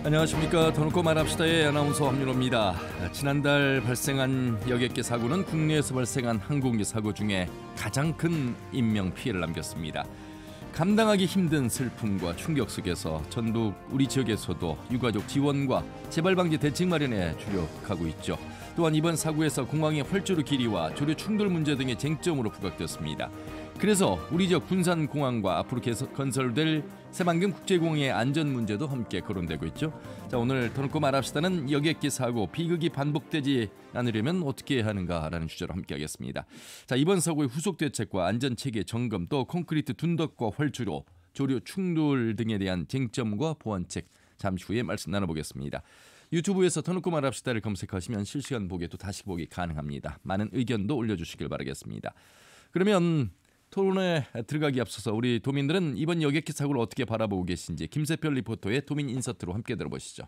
안녕하십니까. 더 놓고 말합시다의 아나운서 함윤호입니다. 지난달 발생한 여객기 사고는 국내에서 발생한 항공기 사고 중에 가장 큰 인명피해를 남겼습니다. 감당하기 힘든 슬픔과 충격 속에서 전북 우리 지역에서도 유가족 지원과 재발방지 대책 마련에 주력하고 있죠. 또한 이번 사고에서 공항의 활주로 길이와 조류 충돌 문제 등의 쟁점으로 부각됐습니다. 그래서 우리 지역 군산공항과 앞으로 건설될 새만금 국제공항의 안전 문제도 함께 거론되고 있죠. 자, 오늘 더 놓고 말합시다는 여객기 사고 비극이 반복되지 않으려면 어떻게 해야 하는가라는 주제로 함께하겠습니다. 자, 이번 사고의 후속 대책과 안전체계 점검, 또 콘크리트 둔덕과 활주로, 조류 충돌 등에 대한 쟁점과 보완책 잠시 후에 말씀 나눠보겠습니다. 유튜브에서 더 놓고 말합시다를 검색하시면 실시간 보기 또 다시 보기 가능합니다. 많은 의견도 올려주시길 바라겠습니다. 그러면 토론에 들어가기 앞서서 우리 도민들은 이번 여객기 사고를 어떻게 바라보고 계신지 김세별 리포터의 도민 인서트로 함께 들어보시죠.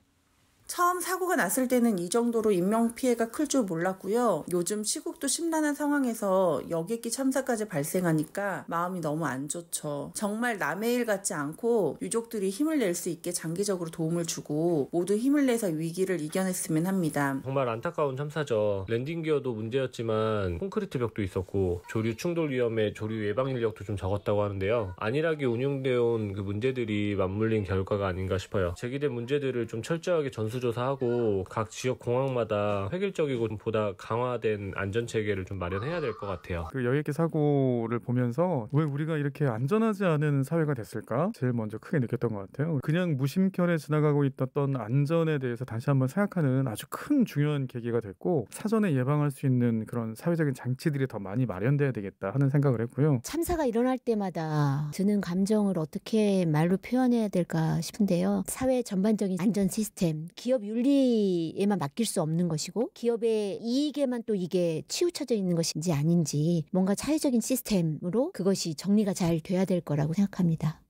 처음 사고가 났을 때는 이 정도로 인명피해가 클 줄 몰랐고요. 요즘 시국도 심란한 상황에서 여객기 참사까지 발생하니까 마음이 너무 안 좋죠. 정말 남의 일 같지 않고 유족들이 힘을 낼 수 있게 장기적으로 도움을 주고 모두 힘을 내서 위기를 이겨냈으면 합니다. 정말 안타까운 참사죠. 랜딩 기어도 문제였지만 콘크리트 벽도 있었고 조류 충돌 위험에 조류 예방 인력도 좀 적었다고 하는데요. 안일하게 운영되어 온 그 문제들이 맞물린 결과가 아닌가 싶어요. 제기된 문제들을 좀 철저하게 전수조사하고 각 지역 공항마다 획일적이고 보다 강화된 안전체계를 좀 마련해야 될 것 같아요. 그 여객기 사고를 보면서 왜 우리가 이렇게 안전하지 않은 사회가 됐을까? 제일 먼저 크게 느꼈던 것 같아요. 그냥 무심결에 지나가고 있었던 안전에 대해서 다시 한번 생각하는 아주 큰 중요한 계기가 됐고, 사전에 예방할 수 있는 그런 사회적인 장치들이 더 많이 마련돼야 되겠다 하는 생각을 했고요. 참사가 일어날 때마다 드는 감정을 어떻게 말로 표현해야 될까 싶은데요. 사회 전반적인 안전 시스템, 기업 윤리에만 맡길 수 없는 것이고 기업의 이익에만 또 이게 치우쳐져 있는 것인지 아닌지 뭔가 사회적인 시스템으로 그것이 정리가 잘 돼야 될 거라고 생각합니다.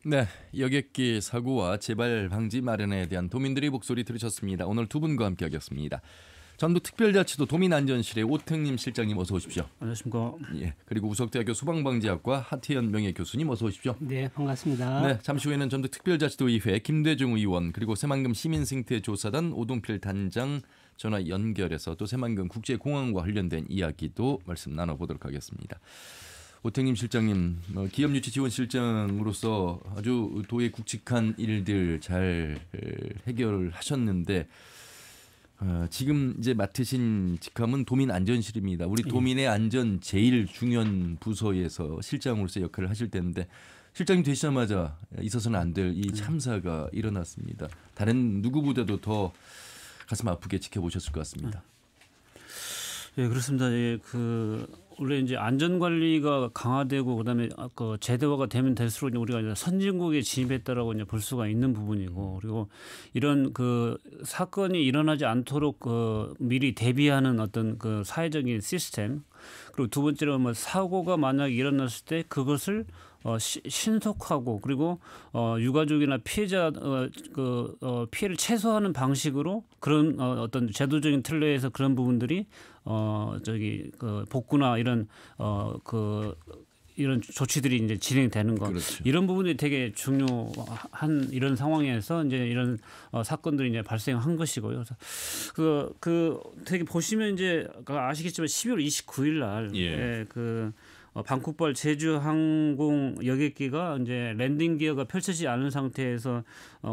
네, 여객기 사고와 재발 방지 마련에 대한 도민들의 목소리 들으셨습니다. 오늘 두 분과 함께하겠습니다. 전북특별자치도 도민안전실의 오택님 실장님 어서 오십시오. 안녕하십니까. 예, 그리고 우석대학교 소방방지학과 하태현 명예교수님 어서 오십시오. 네, 반갑습니다. 네, 잠시 후에는 전북특별자치도의회 김대중 의원 그리고 새만금 시민생태조사단 오동필 단장 전화 연결해서 또 새만금 국제공항과 관련된 이야기도 말씀 나눠보도록 하겠습니다. 오택님 실장님, 기업유치지원실장으로서 아주 도에 굵직한 일들 잘 해결하셨는데 지금 이제 맡으신 직함은 도민안전실입니다. 우리 도민의 안전 제일 중요한 부서에서 실장으로서 역할을 하실 텐데 실장님 되시자마자 있어서는 안 될 이 참사가 일어났습니다. 다른 누구보다도 더 가슴 아프게 지켜보셨을 것 같습니다. 예, 그렇습니다. 예, 원래 이제 안전 관리가 강화되고 그다음에 제도화가 되면 될수록 우리가 이제 선진국에 진입했다라고 이제 볼 수가 있는 부분이고, 그리고 이런 사건이 일어나지 않도록 미리 대비하는 어떤 사회적인 시스템, 그리고 두 번째로 사고가 만약 일어났을 때 그것을 신속하고 그리고 유가족이나 피해자 피해를 최소화하는 방식으로 그런 어떤 제도적인 틀내에서 그런 부분들이 복구나 이런 이런 조치들이 이제 진행되는 것. 그렇죠. 이런 부분이 되게 중요한 이런 상황에서 이제 이런 사건들이 이제 발생한 것이고요. 그래서 되게 보시면 이제 아시겠지만 12월 29일 날 방콕발 제주항공 여객기가 이제 랜딩 기어가 펼쳐지지 않은 상태에서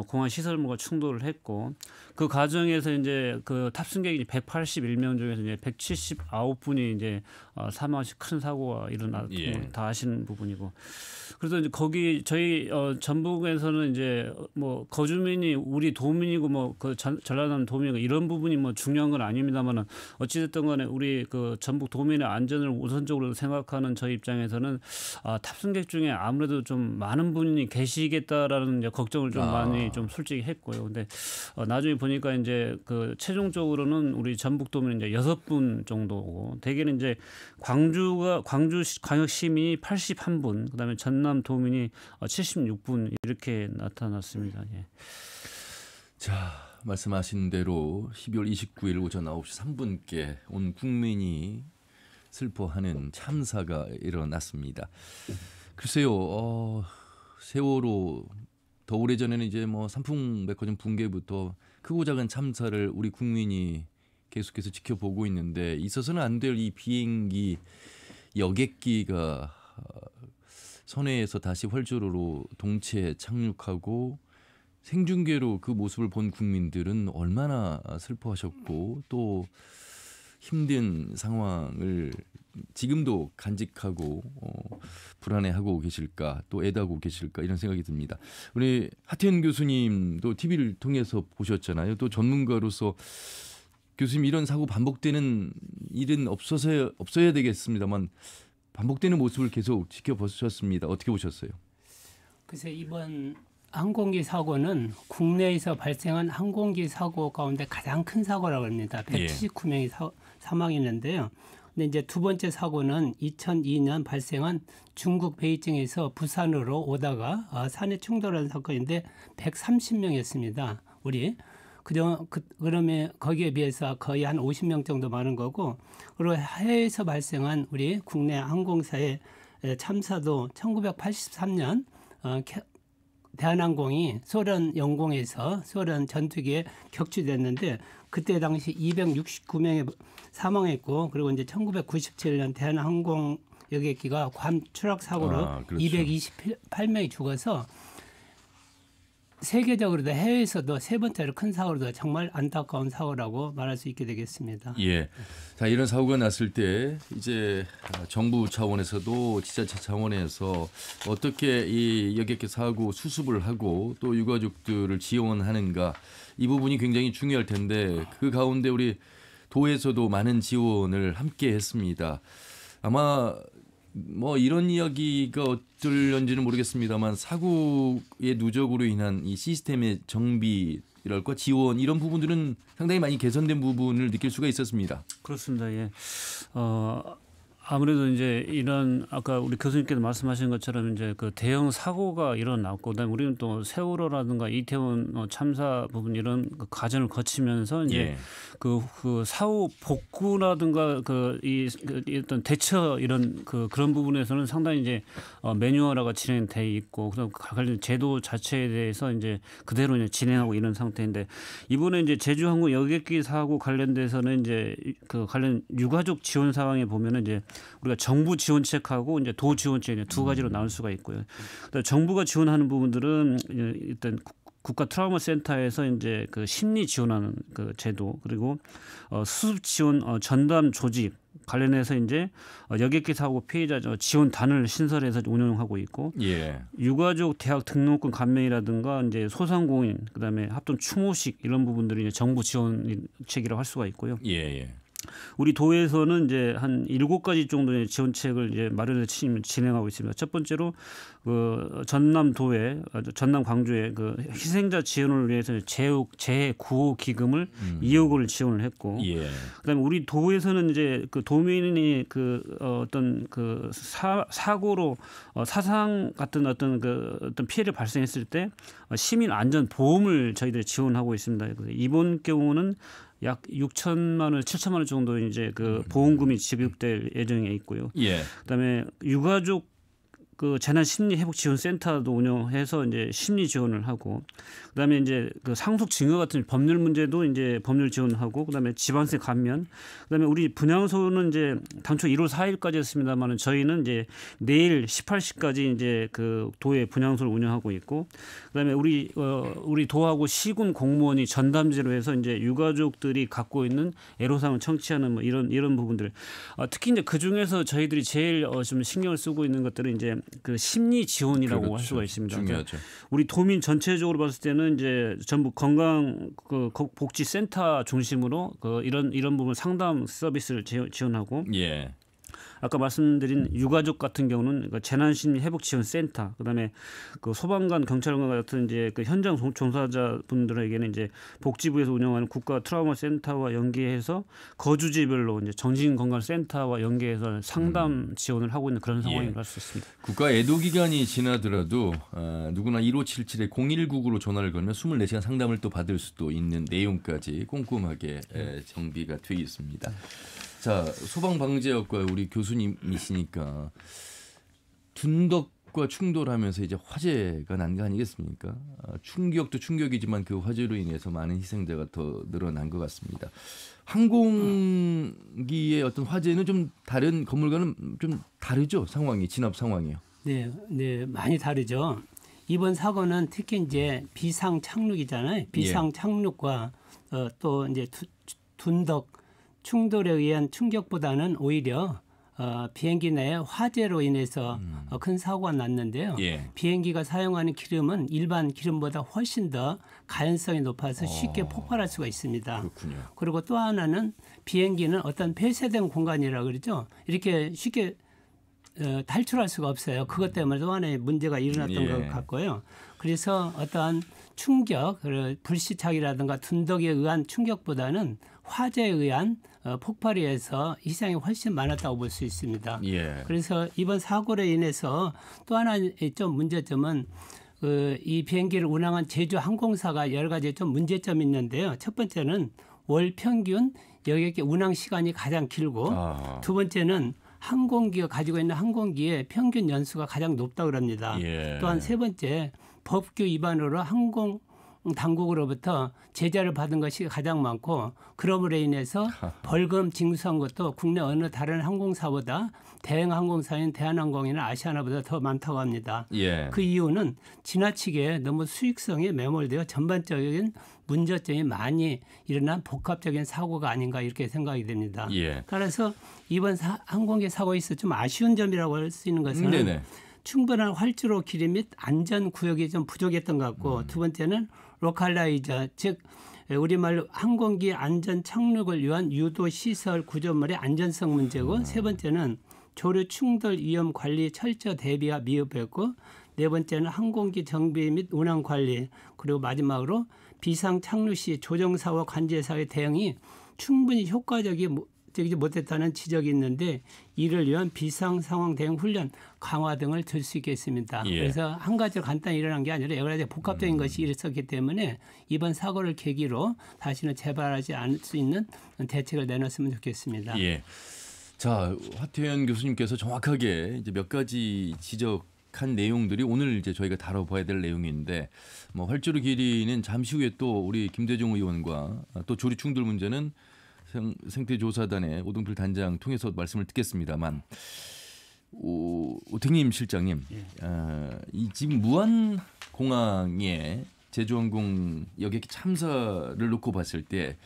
공항 시설물과 충돌을 했고, 그 과정에서 이제 탑승객이 181명 중에서 이제 179분이 이제 사망하신 큰 사고가 일어났고 다 아시는 부분이고, 그래서 이제 거기 저희 전북에서는 이제 거주민이 우리 도민이고 전라남 도민이고 이런 부분이 중요한 건 아닙니다만은 어찌됐든 간에 우리 전북 도민의 안전을 우선적으로 생각하는 저희 입장에서는 탑승객 중에 아무래도 좀 많은 분이 계시겠다라는 이제 걱정을 좀 많이 좀 솔직히 했고요. 근데 나중에 보니까 이제 최종적으로는 우리 전북 도민은 이제 6분 정도고, 대개는 이제 광주 광역 시민이 81분, 그다음에 전남 도민이 76분 이렇게 나타났습니다. 예. 자, 말씀하신 대로 12월 29일 오전 9시 3분께 온 국민이 슬퍼하는 참사가 일어났습니다. 글쎄요, 세월호 더 오래전에는 이제 뭐 삼풍백화점 붕괴부터 크고 작은 참사를 우리 국민이 계속해서 지켜보고 있는데 있어서는 안 될 이 비행기 여객기가 선해에서 다시 활주로로 동체 착륙하고 생중계로 그 모습을 본 국민들은 얼마나 슬퍼하셨고 또 힘든 상황을 지금도 간직하고 불안해하고 계실까 또 애다고 계실까 이런 생각이 듭니다. 우리 하태현 교수님도 TV를 통해서 보셨잖아요. 또 전문가로서 교수님 이런 사고 반복되는 일은 없어야 되겠습니다만 반복되는 모습을 계속 지켜보셨습니다. 어떻게 보셨어요? 글쎄 이번 항공기 사고는 국내에서 발생한 항공기 사고 가운데 가장 큰 사고라고 합니다. 179명이 사망했는데요. 근데 이제 두 번째 사고는 2002년 발생한 중국 베이징에서 부산으로 오다가 산에 충돌한 사건인데 130명이었습니다. 그러면 거기에 비해서 거의 한 50명 정도 많은 거고, 그리고 해외에서 발생한 우리 국내 항공사의 참사도 1983년 대한항공이 소련 영공에서 소련 전투기에 격추됐는데 그때 당시 269명이 사망했고, 그리고 이제 1997년 대한항공 여객기가 괌 추락 사고로 그렇죠. 228명이 죽어서 세계적으로도 해외에서도 세 번째로 큰 사고로도 정말 안타까운 사고라고 말할 수 있게 되겠습니다. 예. 자, 이런 사고가 났을 때 이제 정부 차원에서도 지자체 차원에서 어떻게 이 여객기 사고 수습을 하고 또 유가족들을 지원하는가 이 부분이 굉장히 중요할 텐데 그 가운데 우리 도에서도 많은 지원을 함께 했습니다. 아마 뭐 이런 이야기가 어떨런지는 모르겠습니다만 사고의 누적으로 인한 이 시스템의 정비랄까 지원 이런 부분들은 상당히 많이 개선된 부분을 느낄 수가 있었습니다. 그렇습니다. 예. 아무래도 이제 이런 아까 우리 교수님께서 말씀하신 것처럼 이제 그 대형 사고가 일어났고 그다음에 우리는 또 세월호라든가 이태원 참사 부분 이런 그 과정을 거치면서 이제 그 사후 복구라든가 이 어떤 대처 이런 그런 부분에서는 상당히 이제 매뉴얼화가 진행돼 있고 그다음 관련 제도 자체에 대해서 이제 그대로 이제 진행하고 이런 상태인데 이번에 이제 제주항공 여객기 사고 관련돼서는 이제 그 관련 유가족 지원 상황에 보면은 이제 우리가 정부 지원책하고 이제 도 지원책 두 가지로 나눌 수가 있고요. 정부가 지원하는 부분들은 일단 국가 트라우마 센터에서 이제 그 심리 지원하는 그 제도 그리고 수습 지원 전담 조직 관련해서 이제 여객기 사고 피해자 지원단을 신설해서 운영하고 있고 유가족 대학 등록금 감면이라든가 이제 소상공인 그다음에 합동 추모식 이런 부분들이 이제 정부 지원책이라고 할 수가 있고요. 우리 도에서는 이제 한 7가지 정도의 지원책을 이제 마련해서 진행하고 있습니다. 첫 번째로 그 전남도에 전남 광주에 그 희생자 지원을 위해서 재해 구호 기금을 2억 원을 지원을 했고, 그다음에 우리 도에서는 이제 그 도민이 그 어떤 그 사고로 사상 같은 어떤 피해를 발생했을 때 시민 안전 보험을 저희들이 지원하고 있습니다. 이번 경우는 약 6천만 원, 7천만 원 정도 이제 그 보험금이 지급될 예정에 있고요. 그다음에 유가족 그 재난 심리 회복 지원 센터도 운영해서 이제 심리 지원을 하고 그다음에 이제 그 상속 증여 같은 법률 문제도 이제 법률 지원하고 그다음에 지방세 감면 그다음에 우리 분향소는 이제 당초 1월 4일까지였습니다만은 저희는 이제 내일 18시까지 이제 그 도에 분향소를 운영하고 있고 그다음에 우리 도하고 시군 공무원이 전담제로 해서 이제 유가족들이 갖고 있는 애로사항을 청취하는 뭐 이런 부분들 특히 이제 그 중에서 저희들이 제일 좀 신경을 쓰고 있는 것들은 이제 그 심리 지원이라고 할 수가 있습니다. 중요하죠. 우리 도민 전체적으로 봤을 때는 이제 전부 건강 그 복지센터 중심으로 그 이런 부분 상담 서비스를 지원하고. 아까 말씀드린 유가족 같은 경우는 그 재난심리 회복 지원 센터, 그다음에 그 소방관, 경찰관 같은 이제 그 현장 종사자 분들에게는 이제 복지부에서 운영하는 국가 트라우마 센터와 연계해서 거주지별로 이제 정신건강센터와 연계해서 상담 지원을 하고 있는 그런 상황이라고 할 수 있습니다. 국가 애도 기간이 지나더라도 누구나 1577에 0199로 전화를 걸면 24시간 상담을 또 받을 수도 있는 내용까지 꼼꼼하게 정비가 되어 있습니다. 자, 소방방재학과 우리 교수님이시니까 둔덕 비핵과 충돌하면서 이제 화재가 난 거 아니겠습니까? 충격도 충격이지만 그 화재로 인해서 많은 희생자가 더 늘어난 것 같습니다. 항공기의 어떤 화재는 좀 다른 건물과는 좀 다르죠, 상황이 진압 상황이요. 네, 네, 많이 다르죠. 이번 사고는 특히 이제 비상 착륙이잖아요. 비상 착륙과 또 이제 둔덕 충돌에 의한 충격보다는 오히려 비행기 내 화재로 인해서 큰 사고가 났는데요. 예. 비행기가 사용하는 기름은 일반 기름보다 훨씬 더 가연성이 높아서 쉽게 폭발할 수가 있습니다. 그렇군요. 그리고 또 하나는 비행기는 어떤 폐쇄된 공간이라 그러죠. 이렇게 쉽게 탈출할 수가 없어요. 그것 때문에 또 하나의 문제가 일어났던 것 같고요. 그래서 어떠한 충격, 불시착이라든가 둔덕에 의한 충격보다는 화재에 의한 폭발에 의해서 희생이 훨씬 많았다고 볼 수 있습니다. 예. 그래서 이번 사고로 인해서 또 하나의 좀 문제점은 이 비행기를 운항한 제주 항공사가 여러 가지 좀 문제점이 있는데요. 첫 번째는 월 평균 여객기 운항 시간이 가장 길고 두 번째는 항공기가 가지고 있는 항공기의 평균 연수가 가장 높다고 합니다. 예. 또한 세 번째 법규 위반으로 항공 당국으로부터 제재를 받은 것이 가장 많고 그러므로 인해서 벌금 징수한 것도 국내 어느 다른 항공사보다 대형 항공사인 대한항공이나 아시아나보다 더 많다고 합니다. 예. 그 이유는 지나치게 너무 수익성에 매몰되어 전반적인 문제점이 많이 일어난 복합적인 사고가 아닌가 이렇게 생각이 됩니다. 예. 따라서 이번 항공기 사고에서 좀 아쉬운 점이라고 할 수 있는 것은 네네. 충분한 활주로 길이 및 안전 구역이 좀 부족했던 것 같고 두 번째는 로컬라이저 즉 우리말로 항공기 안전 착륙을 위한 유도 시설 구조물의 안전성 문제고 세 번째는 조류 충돌 위험 관리 철저 대비가 미흡했고 네 번째는 항공기 정비 및 운항 관리 그리고 마지막으로 비상 착륙 시 조정사와 관제사의 대응이 충분히 효과적이 못했다는 지적이 있는데 이를 위한 비상 상황 대응 훈련 강화 등을 들 수 있겠습니다. 예. 그래서 한 가지로 간단히 일어난 게 아니라 여러 가지 복합적인 것이 일어섰기 때문에 이번 사고를 계기로 다시는 재발하지 않을 수 있는 대책을 내놨으면 좋겠습니다. 예. 자, 화태현 교수님께서 정확하게 이제 몇 가지 지적한 내용들이 오늘 이제 저희가 다뤄봐야 될 내용인데 뭐 활주로 길이는 잠시 후에 또 우리 김대중 의원과 또 조류 충돌 문제는 생태조사단의 오동필 단장 통해서 말씀을 듣겠습니다만 오택님 실장님, 이 지금 무안공항에 제주항공 여객기 참사를 놓고 봤을 때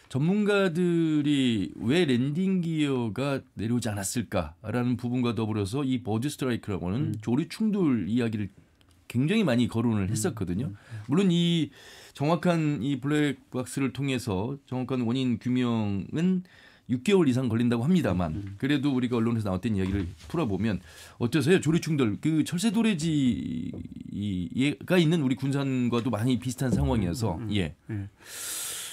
전문가들이 왜 랜딩 기어가 내려오지 않았을까라는 부분과 더불어서 이 버드 스트라이크라고는 조류 충돌 이야기를 굉장히 많이 거론을 했었거든요. 물론 이 정확한 이 블랙박스를 통해서 정확한 원인 규명은 6개월 이상 걸린다고 합니다만 그래도 우리가 언론에서 나왔던 이야기를 풀어보면 어떠세요? 조류 충돌 그 철새도래지가 있는 우리 군산과도 많이 비슷한 상황이어서 예.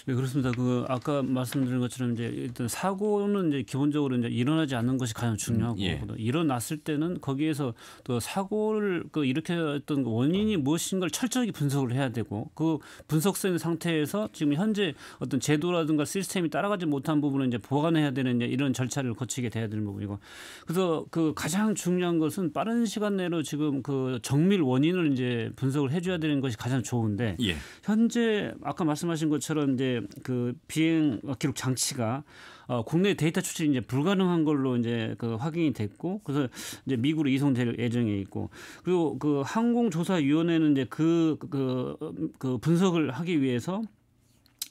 네, 그렇습니다. 그 아까 말씀드린 것처럼 이제 일단 사고는 이제 기본적으로 이제 일어나지 않는 것이 가장 중요하고 예. 일어났을 때는 거기에서 또 사고를 일으켰던 원인이 무엇인가를 철저하게 분석을 해야 되고 그 분석된 상태에서 지금 현재 어떤 제도라든가 시스템이 따라가지 못한 부분은 이제 보완해야 되는 이제 이런 절차를 거치게 돼야 되는 부분이고 그래서 그 가장 중요한 것은 빠른 시간 내로 지금 그 정밀 원인을 이제 분석을 해줘야 되는 것이 가장 좋은데 예. 현재 아까 말씀하신 것처럼 이제 그 비행 기록 장치가 국내 데이터 추출이 이제 불가능한 걸로 이제 그 확인이 됐고 그래서 이제 미국으로 이송될 예정에 있고 그리고 그 항공조사위원회는 이제 그 분석을 하기 위해서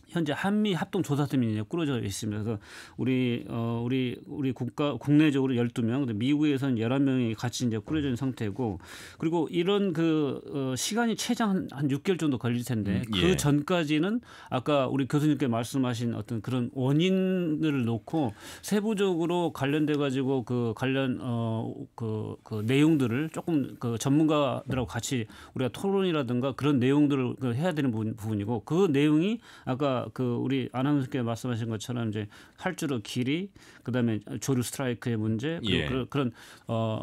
현재 한미 합동 조사팀이 이제 꾸려져 있습니다. 그래서 우리 국내적으로 12명, 미국에서는 11명이 같이 이제 꾸려져 있는 상태고, 그리고 이런 시간이 최장 한 6개월 정도 걸릴 텐데 그 전까지는 아까 우리 교수님께 말씀하신 어떤 그런 원인을 놓고 세부적으로 관련돼 가지고 그 관련 그 내용들을 조금 그 전문가들하고 같이 우리가 토론이라든가 그런 내용들을 해야 되는 부분이고 그 내용이 아까 우리 아나운서께 말씀하신 것처럼 이제 활주로 길이 그다음에 조류 스트라이크의 문제 그런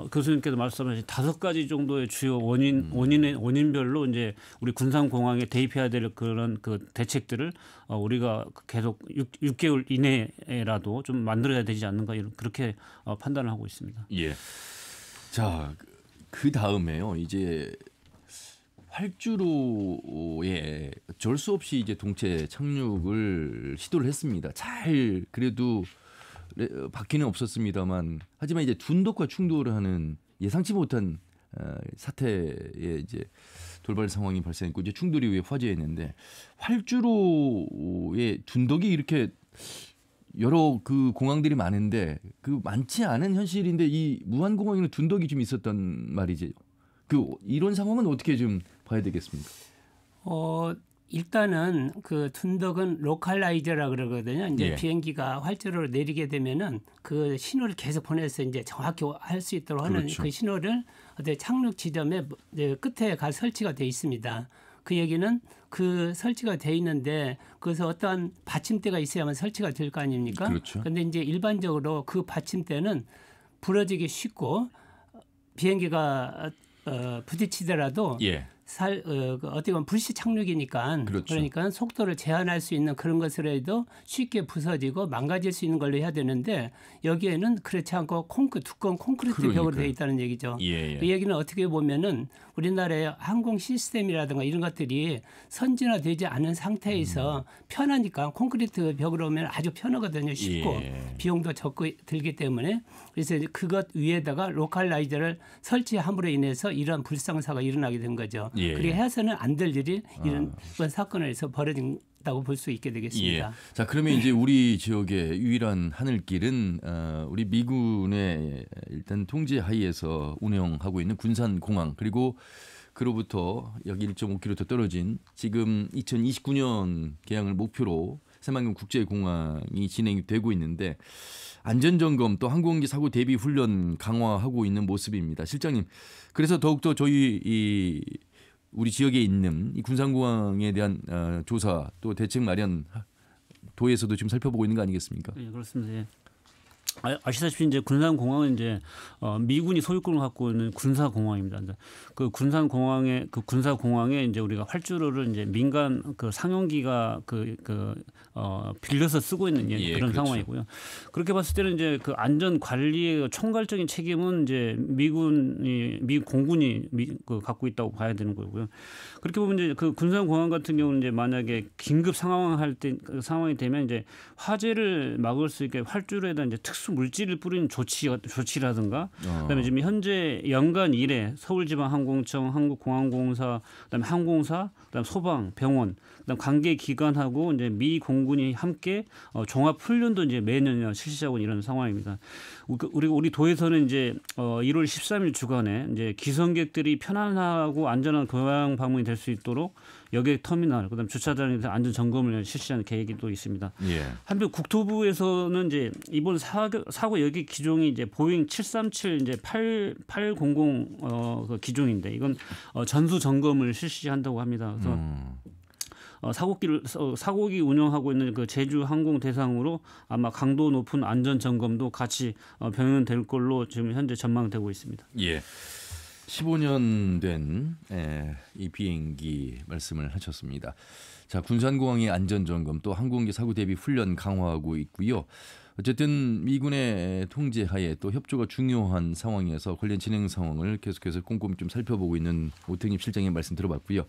교수님께서 말씀하신 5가지 정도의 주요 원인별로 이제 우리 군산공항에 대입해야 될 그런 그 대책들을 우리가 계속 6개월 이내라도 좀 만들어야 되지 않는가 그렇게 판단을 하고 있습니다. 예. 자. 그 다음에요. 이제 활주로에 어쩔 수 없이 이제 동체 착륙을 시도를 했습니다. 잘 그래도 바퀴는 없었습니다만, 하지만 이제 둔덕과 충돌을 하는 예상치 못한 사태에 이제 돌발 상황이 발생했고 이제 충돌 이후에 화재였는데, 활주로에 둔덕이 이렇게 여러 그 공항들이 많은데 그 많지 않은 현실인데 이 무안공항에는 둔덕이 좀 있었단 말이죠. 이런 상황은 어떻게 좀 봐야 되겠습니까? 일단은 그 둔덕은 로컬라이저라 그러거든요. 이제 예. 비행기가 활주로로 내리게 되면은 그 신호를 계속 보내서 이제 정확히 할 수 있도록 하는 그렇죠. 그 신호를 어떤 착륙 지점의 끝에 가 설치가 돼 있습니다. 그 얘기는 그 설치가 돼 있는데 그래서 어떠한 받침대가 있어야만 설치가 될 거 아닙니까? 그렇죠. 그런데 이제 일반적으로 그 받침대는 부러지기 쉽고 비행기가 부딪히더라도 예. 어떻게 보면 불시 착륙이니까 그렇죠. 그러니까 속도를 제한할 수 있는 그런 것을 해도 쉽게 부서지고 망가질 수 있는 걸로 해야 되는데 여기에는 그렇지 않고 두꺼운 콘크리트 벽으로 되어 있다는 얘기죠. 예. 그 얘기는 어떻게 보면은 우리나라의 항공 시스템이라든가 이런 것들이 선진화되지 않은 상태에서 편하니까 콘크리트 벽으로 오면 아주 편하거든요. 쉽고 비용도 적고 들기 때문에 그래서 그것 위에다가 로컬라이저를 설치함으로 인해서 이런 불상사가 일어나게 된 거죠. 그리고 해서는 안 될 일이 이런 사건에서 벌어진다고 볼 수 있게 되겠습니다. 자, 그러면 이제 우리 지역의 유일한 하늘길은 우리 미군의 일단 통제 하에서 운영하고 있는 군산공항, 그리고 그로부터 약 1.5km 떨어진 지금 2029년 개항을 목표로 새만금 국제공항이 진행이 되고 있는데, 안전점검 또 항공기 사고 대비 훈련 강화하고 있는 모습입니다. 실장님, 그래서 더욱더 저희 우리 지역에 있는 이 군산공항에 대한 조사 또 대책 마련 도에서도 지금 살펴보고 있는 거 아니겠습니까? 네, 그렇습니다. 예. 아시다시피 이제 군산공항은 이제 미군이 소유권을 갖고 있는 군사공항입니다. 그 군산공항에 이제 우리가 활주로를 이제 민간 그 상용기가 빌려서 쓰고 있는 그런 그렇죠. 상황이고요. 그렇게 봤을 때는 이제 그 안전 관리의 총괄적인 책임은 이제 미 공군이 갖고 있다고 봐야 되는 거고요. 그렇게 보면 이제 그 군산공항 같은 경우는 이제 만약에 긴급 상황이 되면 이제 화재를 막을 수 있게 활주로에다 이제 특수 물질을 뿌리는 조치라든가, 그다음에 지금 현재 연간 1회 서울지방항공청, 한국공항공사, 그다음에 항공사, 그다음 소방, 병원, 그다음 관계 기관하고 이제 미 공군이 함께 종합 훈련도 이제 매년 실시하고 있는 이런 상황입니다. 우리 도에서는 이제 1월 13일 주간에 이제 기성객들이 편안하고 안전한 고향 방문이 될 수 있도록 여객 터미널, 그다음 주차장에서 안전 점검을 실시하는 계획이 또 있습니다. 한편 국토부에서는 이제 이번 사고 여객 기종이 이제 보잉 737 이제 800 그 기종인데 이건 전수 점검을 실시한다고 합니다. 그래서 사고기 운영하고 있는 그 제주 항공 대상으로 아마 강도 높은 안전 점검도 같이 병행될 걸로 지금 현재 전망되고 있습니다. 15년 된 이 비행기 말씀을 하셨습니다. 자, 군산공항의 안전점검 또 항공기 사고 대비 훈련 강화하고 있고요. 어쨌든 미군의 통제하에 또 협조가 중요한 상황에서 관련 진행 상황을 계속해서 꼼꼼히 좀 살펴보고 있는 오택립 실장의 말씀 들어봤고요.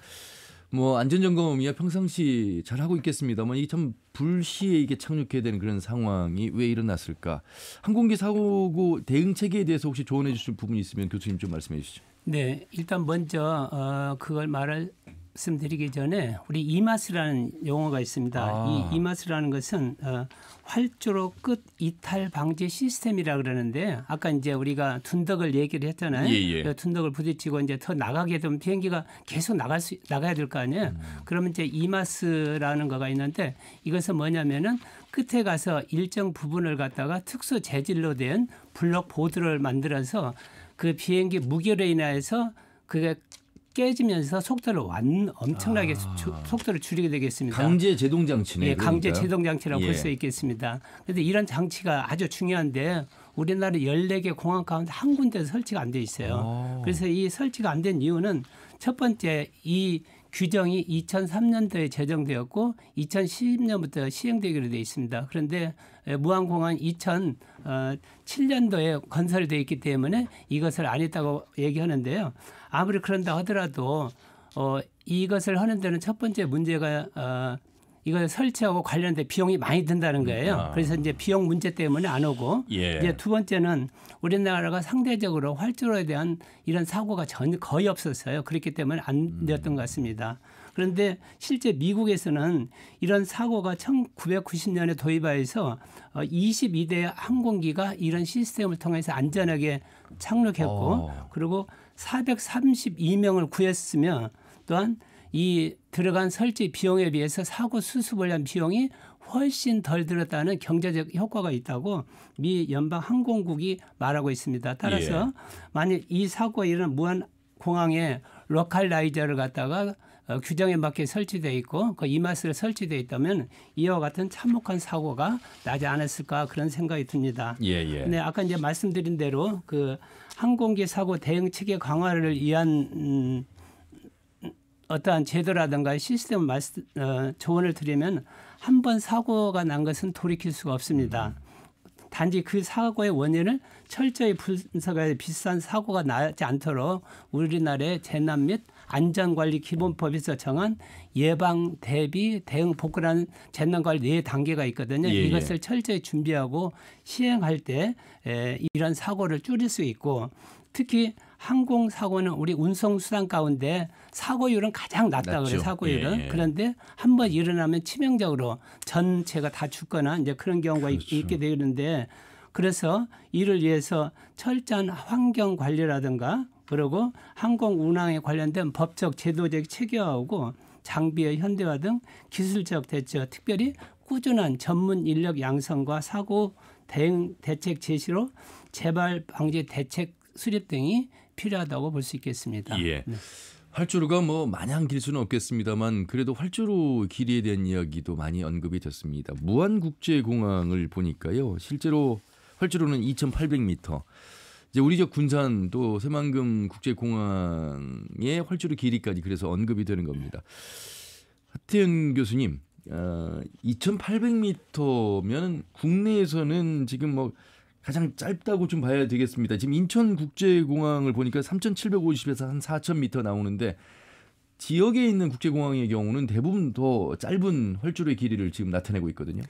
뭐 안전점검이야 평상시 잘 하고 있겠습니다만 이게 참 불시에 이게 착륙해야 되는 그런 상황이 왜 일어났을까? 항공기 사고 대응 체계에 대해서 혹시 조언해 주실 부분이 있으면 교수님 좀 말씀해 주시죠. 네, 일단 먼저 그걸 말씀드리기 전에 우리 이마스라는 용어가 있습니다. 이 이마스라는 것은 활주로 끝 이탈 방지 시스템이라 그러는데 아까 이제 우리가 둔덕을 얘기를 했잖아요. 둔덕을 부딪히고 이제 더 나가게 되면 비행기가 계속 나가야 될 거 아니에요. 그러면 이제 이마스라는 거가 있는데 이것은 뭐냐면은 끝에 가서 일정 부분을 갖다가 특수 재질로 된 블록 보드를 만들어서 그 비행기 무게로 인해서 그게 깨지면서 속도를 엄청나게 속도를 줄이게 되겠습니다. 강제 제동 장치네. 예, 강제 제동 장치라고 볼 수 있겠습니다. 그런데 이런 장치가 아주 중요한데 우리나라 14개 공항 가운데 한 군데도 설치가 안 돼 있어요. 그래서 이 설치가 안 된 이유는 첫 번째 이 규정이 2003년도에 제정되었고 2010년부터 시행되기로 되어 있습니다. 그런데 무안공항 2007년도에 건설되어 있기 때문에 이것을 안 했다고 얘기하는데요. 아무리 그런다 하더라도 이것을 하는 데는 첫 번째 문제가 이걸 설치하고 관련된 비용이 많이 든다는 거예요. 그래서 이제 비용 문제 때문에 안 오고 이제 두 번째는 우리나라가 상대적으로 활주로에 대한 이런 사고가 거의 없었어요. 그렇기 때문에 안 되었던 것 같습니다. 그런데 실제 미국에서는 이런 사고가 1990년에 도입하여서 22대 항공기가 이런 시스템을 통해서 안전하게 착륙했고 그리고 432명을 구했으며 또한 이 들어간 설치 비용에 비해서 사고 수습을 위한 비용이 훨씬 덜 들었다는 경제적 효과가 있다고 미 연방항공국이 말하고 있습니다. 따라서 만약 이 사고가 일어난 무안공항에 로컬라이저를 갖다가 규정에 맞게 설치되어 있고 그 이마스를 설치되어 있다면 이와 같은 참혹한 사고가 나지 않았을까 그런 생각이 듭니다. 네, 아까 이제 말씀드린 대로 그 항공기 사고 대응 체계 강화를 위한 어떠한 제도라든가 시스템 조언을 드리면 한 번 사고가 난 것은 돌이킬 수가 없습니다. 단지 그 사고의 원인을 철저히 분석해 비슷한 사고가 나지 않도록 우리나라의 재난 및 안전관리 기본법에서 정한 예방, 대비, 대응, 복구라는 재난관리 4단계가 있거든요. 이것을 철저히 준비하고 시행할 때 이런 사고를 줄일 수 있고 특히 항공사고는 우리 운송수단 가운데 사고율은 가장 낮다고 그래요. 사고율은. 그런데 한번 일어나면 치명적으로 전체가 다 죽거나 이제 그런 경우가 있게 되는데 그래서 이를 위해서 철저한 환경 관리라든가 그리고 항공 운항에 관련된 법적 제도적 체계화하고 장비의 현대화 등 기술적 대처 특별히 꾸준한 전문 인력 양성과 사고 대응 대책 제시로 재발 방지 대책 수립 등이 필요하다고 볼 수 있겠습니다. 네. 활주로가 뭐 마냥 길 수는 없겠습니다만 그래도 활주로 길이에 대한 이야기도 많이 언급이 됐습니다. 무안국제공항을 보니까요. 실제로 활주로는 2,800m. 이제 우리 저 군산 또 새만금 국제공항의 활주로 길이까지 그래서 언급이 되는 겁니다. 하태현 교수님, 2,800m면 국내에서는 지금 뭐 가장 짧다고 좀 봐야 되겠습니다. 지금 인천국제공항을 보니까 3,750에서 한 4,000m 나오는데 지역에 있는 국제공항의 경우는 대부분 더 짧은 활주로의 길이를 지금 나타내고 있거든요.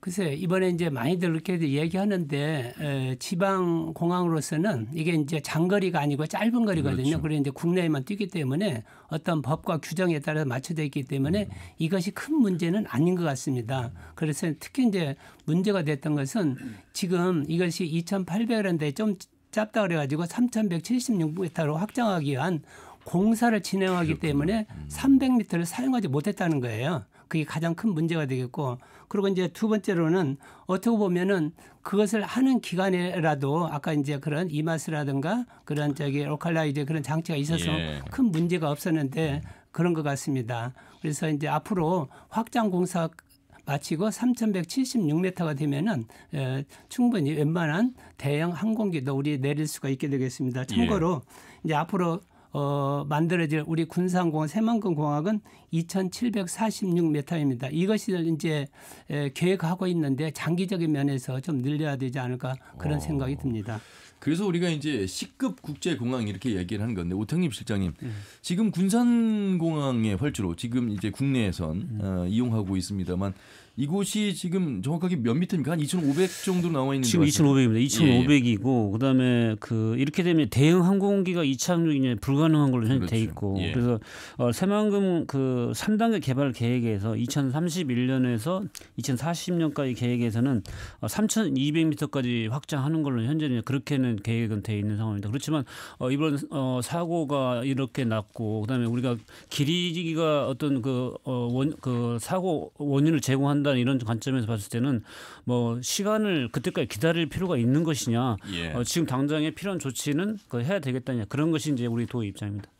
글쎄 이번에 이제 많이들 이렇게 얘기하는데 지방 공항으로서는 이게 이제 장거리가 아니고 짧은 거리거든요. 그래서 이제 국내에만 뛰기 때문에 어떤 법과 규정에 따라서 맞춰져 있기 때문에 이것이 큰 문제는 아닌 것 같습니다. 그래서 특히 이제 문제가 됐던 것은 지금 이것이 2,800인데 좀 짧다 그래가지고 3,176m로 확장하기 위한 공사를 진행하기 때문에 300m를 사용하지 못했다는 거예요. 그게 가장 큰 문제가 되겠고 그리고 이제 두 번째로는 어떻게 보면은 그것을 하는 기간에라도 아까 이제 그런 이마스라든가 그런 로컬라이즈 그런 장치가 있어서 큰 문제가 없었는데 그런 것 같습니다. 그래서 이제 앞으로 확장 공사 마치고 3,176m가 되면은 충분히 웬만한 대형 항공기도 우리 내릴 수가 있게 되겠습니다. 참고로 이제 앞으로 만들어질 우리 군산공항 새만금공항은 2,746m입니다. 이것을 이제 계획하고 있는데 장기적인 면에서 좀 늘려야 되지 않을까 그런 생각이 듭니다. 그래서 우리가 이제 C급 국제공항 이렇게 얘기를 하는 건데 오택립 실장님 지금 군산공항의 활주로 지금 이제 국내에선 이용하고 있습니다만 이곳이 지금 정확하게 몇 미터입니까? 한 2,500 정도 나와 있는 지금 2,500입니다. 2,500이고 그다음에 이렇게 되면 대형 항공기가 이착륙이 불가능한 걸로 현재 돼 있고 그래서 새만금 3단계 개발 계획에서 2031년에서 2040년까지 계획에서는 3,200m까지 확장하는 걸로 현재는 그렇게는 계획은 돼 있는 상황입니다. 그렇지만 이번 사고가 이렇게 났고 그다음에 우리가 길이가 어떤 사고 원인을 제공한다. 이런 관점에서 봤을 때는 뭐 시간을 그때까지 기다릴 필요가 있는 것이냐 지금 당장에 필요한 조치는 해야 되겠다냐 그런 것이 이제 우리 도의 입장입니다.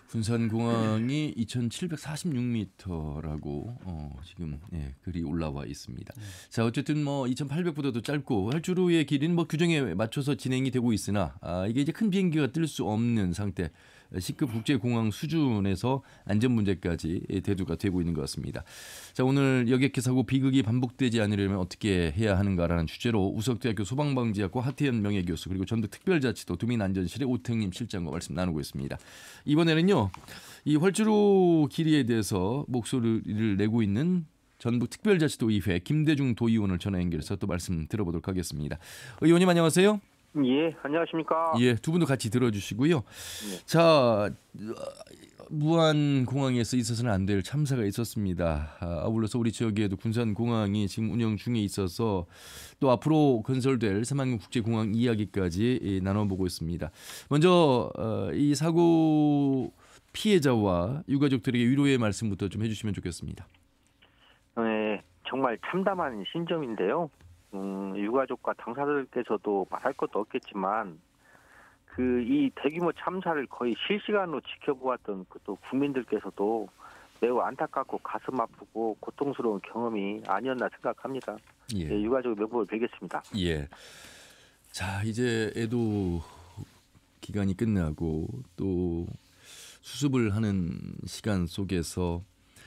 군산공항이 2,746m라고 지금 글이 올라와 있습니다. 자 어쨌든 뭐 2,800보다도 짧고 활주로의 길이는 뭐 규정에 맞춰서 진행이 되고 있으나 이게 이제 큰 비행기가 뜰 수 없는 상태. C급 국제공항 수준에서 안전 문제까지 대두가 되고 있는 것 같습니다. 자, 오늘 여객기 사고 비극이 반복되지 않으려면 어떻게 해야 하는가라는 주제로 우석대학교 소방방지학과 하태현 명예교수 그리고 전북특별자치도 도민안전실의 오태영님 실장과 말씀 나누고 있습니다. 이번에는요. 이 활주로 길이에 대해서 목소리를 내고 있는 전북특별자치도의회 김대중 도의원을 전화 연결해서 또 말씀 들어보도록 하겠습니다. 의원님 안녕하세요. 예, 안녕하십니까. 예, 두 분도 같이 들어주시고요. 예. 자, 무안공항에서 있어서는 안 될 참사가 있었습니다. 아울러서 우리 지역에도 군산공항이 지금 운영 중에 있어서 또 앞으로 건설될 새만금 국제공항 이야기까지 나눠보고 있습니다. 먼저 이 사고 피해자와 유가족들에게 위로의 말씀부터 좀 해주시면 좋겠습니다. 네, 정말 참담한 신점인데요. 유가족과 당사자들께서도 말할 것도 없겠지만 이 대규모 참사를 거의 실시간으로 지켜보았던 또 국민들께서도 매우 안타깝고 가슴 아프고 고통스러운 경험이 아니었나 생각합니다. 예. 네, 유가족 명복을 빌겠습니다. 예. 자, 이제 애도 기간이 끝나고 또 수습을 하는 시간 속에서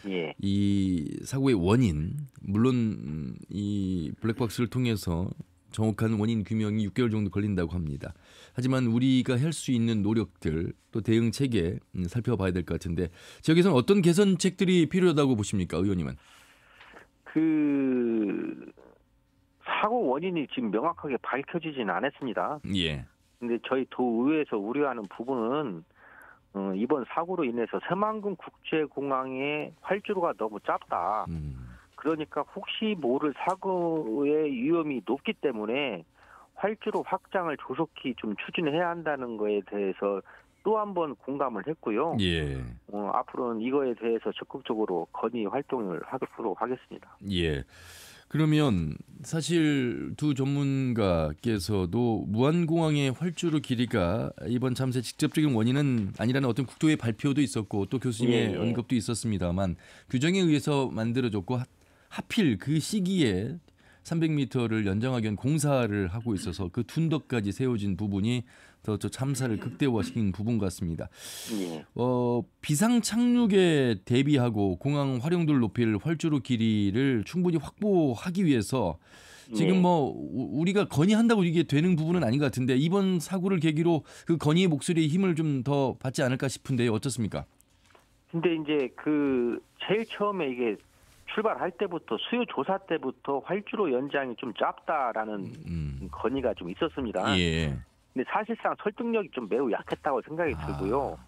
예. 이 사고의 원인, 물론 이 블랙박스를 통해서 정확한 원인 규명이 6개월 정도 걸린다고 합니다. 하지만 우리가 할 수 있는 노력들 또 대응 체계 살펴봐야 될 것 같은데 지역에서는 어떤 개선책들이 필요하다고 보십니까, 의원님은? 사고 원인이 지금 명확하게 밝혀지진 않았습니다. 예. 근데 저희 도의회에서 우려하는 부분은 이번 사고로 인해서 새만금 국제공항의 활주로가 너무 짧다. 그러니까 혹시 모를 사고의 위험이 높기 때문에 활주로 확장을 조속히 좀 추진해야 한다는 거에 대해서 또 한 번 공감을 했고요. 예. 앞으로는 이거에 대해서 적극적으로 건의 활동을 하도록 하겠습니다. 예. 그러면 사실 두 전문가께서도 무안공항의 활주로 길이가 이번 참사의 직접적인 원인은 아니라는 어떤 국토의 발표도 있었고 또 교수님의 언급도 있었습니다만 규정에 의해서 만들어졌고 하필 그 시기에 300m를 연장하기 위한 공사를 하고 있어서 그 둔덕까지 세워진 부분이 더 참사를 극대화시킨 부분 같습니다. 예. 비상 착륙에 대비하고 공항 활용도를 높일 활주로 길이를 충분히 확보하기 위해서 지금 우리가 건의한다고 이게 되는 부분은 아닌 것 같은데 이번 사고를 계기로 그 건의의 목소리의 힘을 좀 더 받지 않을까 싶은데요. 어떻습니까? 근데 이제 제일 처음에 이게 출발할 때부터 수요 조사 때부터 활주로 연장이 좀 짧다라는 건의가 좀 있었습니다. 예. 근데 사실상 설득력이 좀 매우 약했다고 생각이 들고요.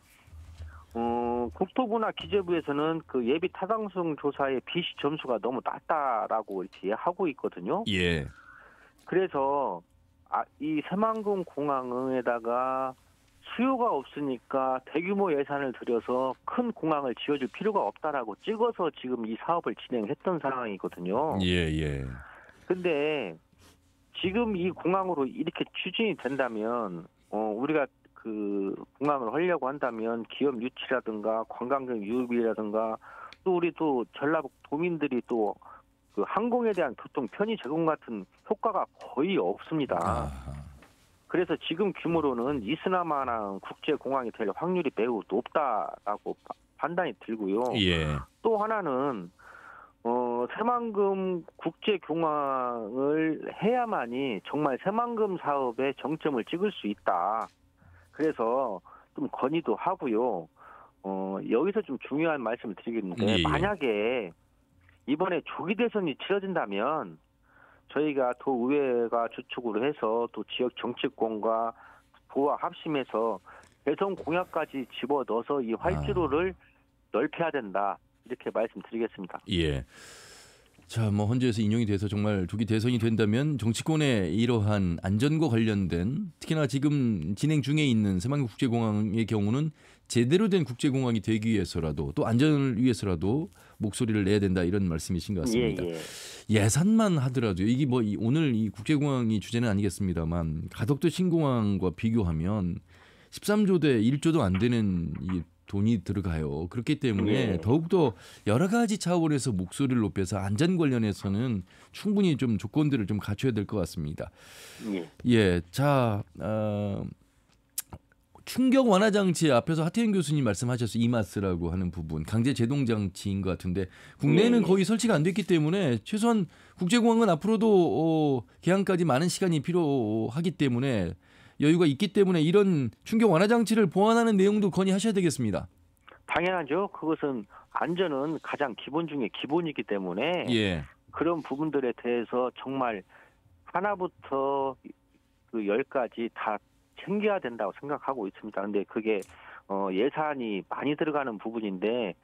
국토부나 기재부에서는 예비 타당성 조사의 비시 점수가 너무 낮다라고 이렇게 하고 있거든요. 예. 그래서 이 새만금 공항에다가 수요가 없으니까 대규모 예산을 들여서 큰 공항을 지어줄 필요가 없다라고 찍어서 지금 이 사업을 진행했던 상황이거든요. 예. 근데 지금 이 공항으로 이렇게 추진이 된다면 우리가 공항을 하려고 한다면 기업 유치라든가 관광객 유입이라든가 또 우리 또 전라북 도민들이 또 항공에 대한 교통 편의 제공 같은 효과가 거의 없습니다. 그래서 지금 규모로는 이스나마나 국제공항이 될 확률이 매우 높다라고 판단이 들고요. 예. 또 하나는 새만금 국제공항을 해야만이 정말 새만금 사업에 정점을 찍을 수 있다. 그래서 좀 건의도 하고요. 여기서 좀 중요한 말씀을 드리겠는데 만약에 이번에 조기 대선이 치러진다면 저희가 도의회가 주축으로 해서 또 지역 정치권과 도와 합심해서 대선 공약까지 집어넣어서 이 활주로를 넓혀야 된다. 이렇게 말씀드리겠습니다. 예. 자, 헌재에서 인용이 돼서 정말 조기 대선이 된다면 정치권의 이러한 안전과 관련된 특히나 지금 진행 중에 있는 새만금 국제공항의 경우는 제대로 된 국제공항이 되기 위해서라도 또 안전을 위해서라도 목소리를 내야 된다 이런 말씀이신 것 같습니다. 예산만 하더라도 이게 오늘 이 국제공항이 주제는 아니겠습니다만 가덕도 신공항과 비교하면 13조 대 1조도 안 되는 이 돈이 들어가요. 그렇기 때문에 더욱더 여러 가지 차원에서 목소리를 높여서 안전 관련해서는 충분히 좀 조건들을 좀 갖춰야 될 것 같습니다. 자, 충격 완화 장치 앞에서 하태영 교수님 말씀하셨어요. 이마스라고 하는 부분 강제 제동 장치인 것 같은데 국내에는 거의 설치가 안 됐기 때문에 최소한 국제공항은 앞으로도 개항까지 많은 시간이 필요하기 때문에 여유가 있기 때문에 이런 충격 완화 장치를 보완하는 내용도 건의하셔야 되겠습니다. 당연하죠. 그것은 안전은 가장 기본 중에 기본이기 때문에 예. 그런 부분들에 대해서 정말 하나부터 그 10까지 다 챙겨야 된다고 생각하고 있습니다. 근데 그게 예산이 많이 들어가는 부분인데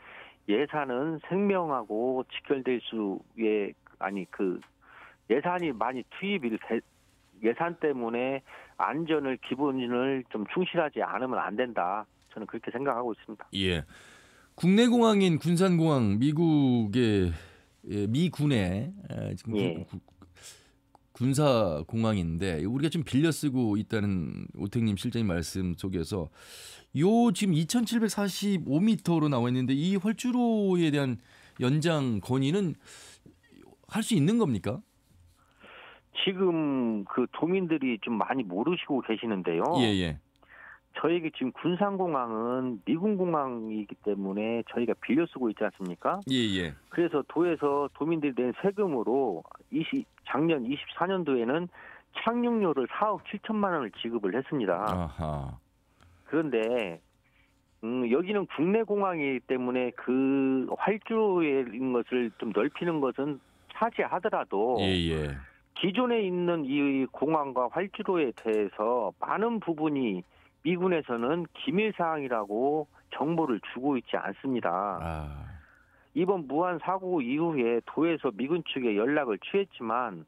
예산은 생명하고 직결될 수에 그 예산이 많이 투입이 예산 때문에 안전을 기본을 좀 충실하지 않으면 안 된다. 저는 그렇게 생각하고 있습니다. 예. 국내 공항인 군산공항 미국의 미군의 지금 예. 군사 공항인데 우리가 좀 빌려 쓰고 있다는 오택님 실장님 말씀 속에서 요 지금 2,745m로 나와 있는데 이 활주로에 대한 연장 건의는 할 수 있는 겁니까? 지금 그 도민들이 좀 많이 모르시고 계시는데요. 예. 저에게 지금 군산공항은 미군 공항이기 때문에 저희가 빌려 쓰고 있지 않습니까? 예. 그래서 도에서 도민들이 낸 세금으로 작년 24년도에는 착륙료를 4억 7천만 원을 지급을 했습니다. 아하. 그런데 여기는 국내 공항이기 때문에 그 활주로에 있는 것을 좀 넓히는 것은 차지하더라도 예. 기존에 있는 이 공항과 활주로에 대해서 많은 부분이 미군에서는 기밀사항이라고 정보를 주고 있지 않습니다. 이번 무한 사고 이후에 도에서 미군 측에 연락을 취했지만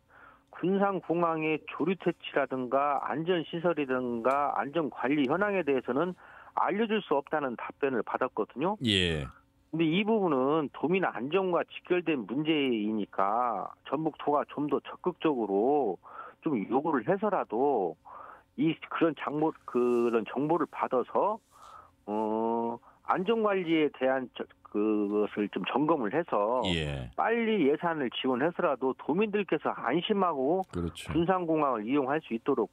군산공항의 조류태치라든가 안전시설이든가 안전관리 현황에 대해서는 알려줄 수 없다는 답변을 받았거든요. 예. 근데 이 부분은 도민 안전과 직결된 문제이니까 전북도가 좀 더 적극적으로 좀 요구를 해서라도 그런 정보를 받아서 안전관리에 대한 그것을 좀 점검을 해서 빨리 예산을 지원해서라도 도민들께서 안심하고 그렇죠. 군산공항을 이용할 수 있도록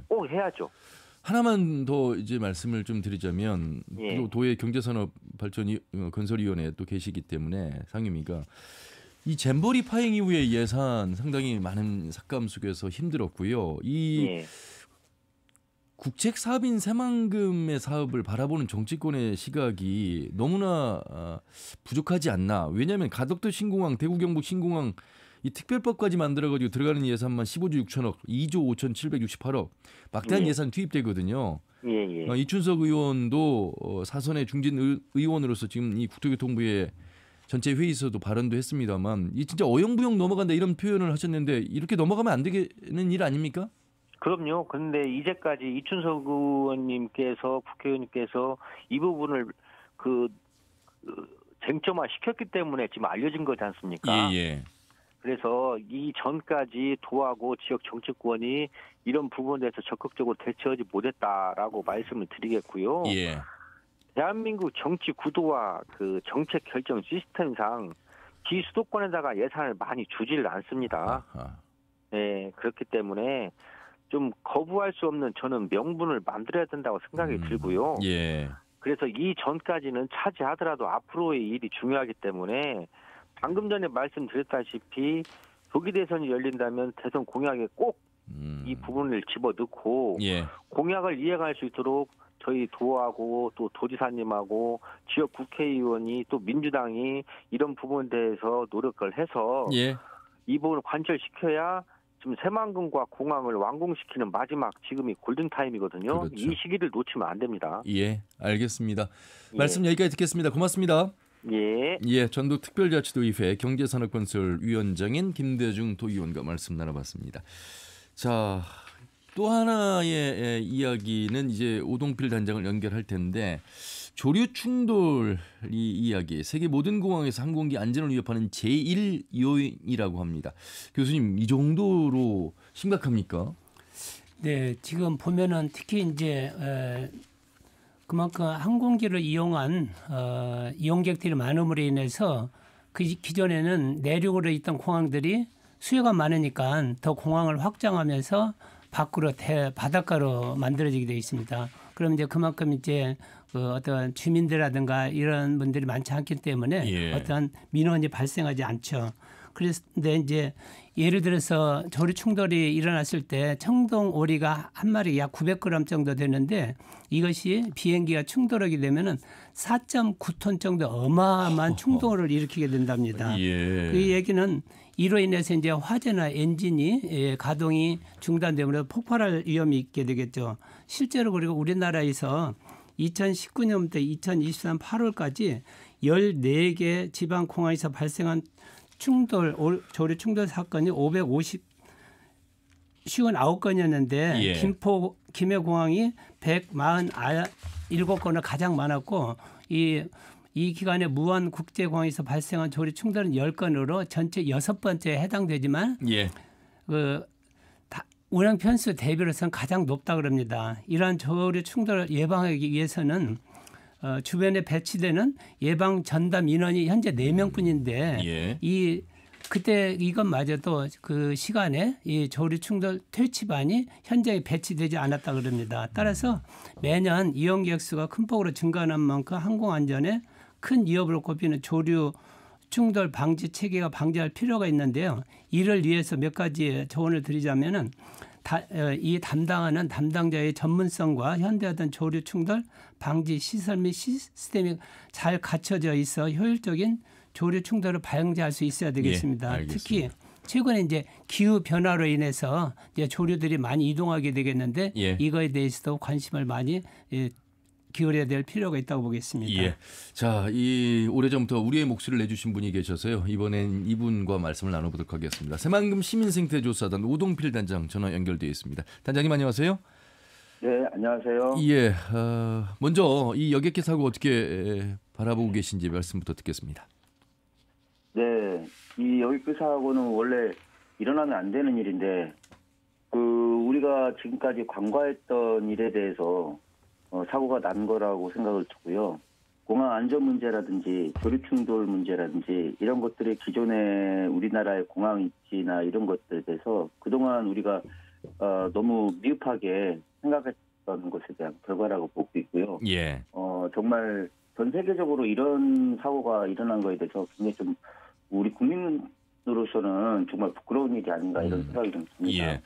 꼭 해야죠. 하나만 더 이제 말씀을 좀 드리자면 또 도의 경제산업발전 건설위원회에 또 계시기 때문에 상임위가 이 잼버리 파행 이후에 예산 상당히 많은 삭감 속에서 힘들었고요. 이 국책 사업인 새만금의 사업을 바라보는 정치권의 시각이 너무나 부족하지 않나. 왜냐하면 가덕도 신공항, 대구 경북 신공항 이 특별법까지 만들어가지고 들어가는 예산만 15조 6천억, 2조 5,768억 막대한 예산 투입되거든요. 이춘석 의원도 사선의 중진 의원으로서 지금 이 국토교통부의 전체 회의에서도 발언도 했습니다만 이 진짜 어영부영 넘어간다 이런 표현을 하셨는데 이렇게 넘어가면 안 되는 일 아닙니까? 그럼요. 그런데 이제까지 이춘석 의원님께서 국회의원님께서 이 부분을 쟁점화 시켰기 때문에 지금 알려진 거지 않습니까? 그래서 이 전까지 도하고 지역 정치권이 이런 부분에 대해서 적극적으로 대처하지 못했다라고 말씀을 드리겠고요. 대한민국 정치 구도와 그 정책 결정 시스템상 비수도권에다가 예산을 많이 주지를 않습니다. 그렇기 때문에 좀 거부할 수 없는 저는 명분을 만들어야 된다고 생각이 들고요. 그래서 이 전까지는 차지하더라도 앞으로의 일이 중요하기 때문에 방금 전에 말씀드렸다시피 조기 대선이 열린다면 대선 공약에 꼭 이 부분을 집어넣고 공약을 이행할 수 있도록 저희 도하고 또 도지사님하고 지역 국회의원이 또 민주당이 이런 부분에 대해서 노력을 해서 이 부분을 관철시켜야 지금 새만금과 공항을 완공시키는 마지막 지금이 골든타임이거든요. 그렇죠. 이 시기를 놓치면 안 됩니다. 알겠습니다. 말씀 여기까지 듣겠습니다. 고맙습니다. 전북 특별자치도의회 경제산업건설위원장인 김대중 도의원과 말씀 나눠봤습니다. 자, 또 하나의 이야기는 이제 오동필 단장을 연결할 텐데 조류 충돌 이야기 세계 모든 공항에서 항공기 안전을 위협하는 제1 요인이라고 합니다. 교수님 이 정도로 심각합니까? 네, 지금 보면은 특히 이제 그만큼 항공기를 이용한 이용객들이 많음으로 인해서 그 기존에는 내륙으로 있던 공항들이 수요가 많으니까 더 공항을 확장하면서 밖으로 바닷가로 만들어지게 되어 있습니다. 그럼 이제 그만큼 이제 그 어떤 주민들이라든가 이런 분들이 많지 않기 때문에 예. 어떤 민원이 발생하지 않죠. 그런데 이제 예를 들어서 조류 충돌이 일어났을 때 청동 오리가 한 마리 약 900g 정도 되는데 이것이 비행기가 충돌하게 되면은 4.9톤 정도 어마어마한 충돌을 일으키게 된답니다. 예. 그 얘기는 이로 인해서 이제 화재나 엔진이 가동이 중단되므로 폭발할 위험이 있게 되겠죠. 실제로 그리고 우리나라에서 2019년부터 2023 8월까지 14개 지방 공항에서 발생한 조류 충돌 사건이 559건이었는데 예. 김포 김해공항이 147건을 가장 많았고 이 기간에 무안 국제공항에서 발생한 조류 충돌은 10건으로 전체 6번째에 해당되지만 예. 운항 편수 대비로서는 가장 높다 그럽니다. 이러한 조류 충돌을 예방하기 위해서는 주변에 배치되는 예방 전담 인원이 현재 4명뿐인데 예. 그때 이것마저도 그 시간에 이 조류 충돌 퇴치반이 현장에 배치되지 않았다 그럽니다. 따라서 매년 이용객 수가 큰 폭으로 증가하는 만큼 항공 안전에 큰 위협으로 꼽히는 조류 충돌 방지 체계가 방지할 필요가 있는데요. 이를 위해서 몇 가지 조언을 드리자면은 이 담당하는 담당자의 전문성과 현대화된 조류 충돌 방지 시설 및 시스템이 잘 갖춰져 있어 효율적인 조류 충돌을 방지할 수 있어야 되겠습니다. 예, 특히 최근에 이제 기후 변화로 인해서 이제 조류들이 많이 이동하게 되겠는데 예. 이거에 대해서도 관심을 많이 기울여야 될 필요가 있다고 보겠습니다. 예. 자, 이 오래전부터 우리의 목소리를 내주신 분이 계셔서요. 이번엔 이분과 말씀을 나눠보도록 하겠습니다. 새만금 시민생태조사단 오동필 단장 전화 연결되어 있습니다. 단장님 안녕하세요. 네, 안녕하세요. 예. 먼저 이 여객기 사고 어떻게 바라보고 계신지 말씀부터 듣겠습니다. 네, 이 여객기 사고는 원래 일어나면 안 되는 일인데 우리가 지금까지 관과했던 일에 대해서 사고가 난 거라고 생각을 두고요. 공항 안전 문제라든지 조류 충돌 문제라든지 이런 것들이 기존의 우리나라의 공항 입지나 이런 것들에 대해서 그동안 우리가 너무 미흡하게 생각했던 것에 대한 결과라고 보고 있고요. 예. 정말 전 세계적으로 이런 사고가 일어난 거에 대해서 굉장히 좀 우리 국민으로서는 정말 부끄러운 일이 아닌가 이런 생각이 좀 듭니다. 예.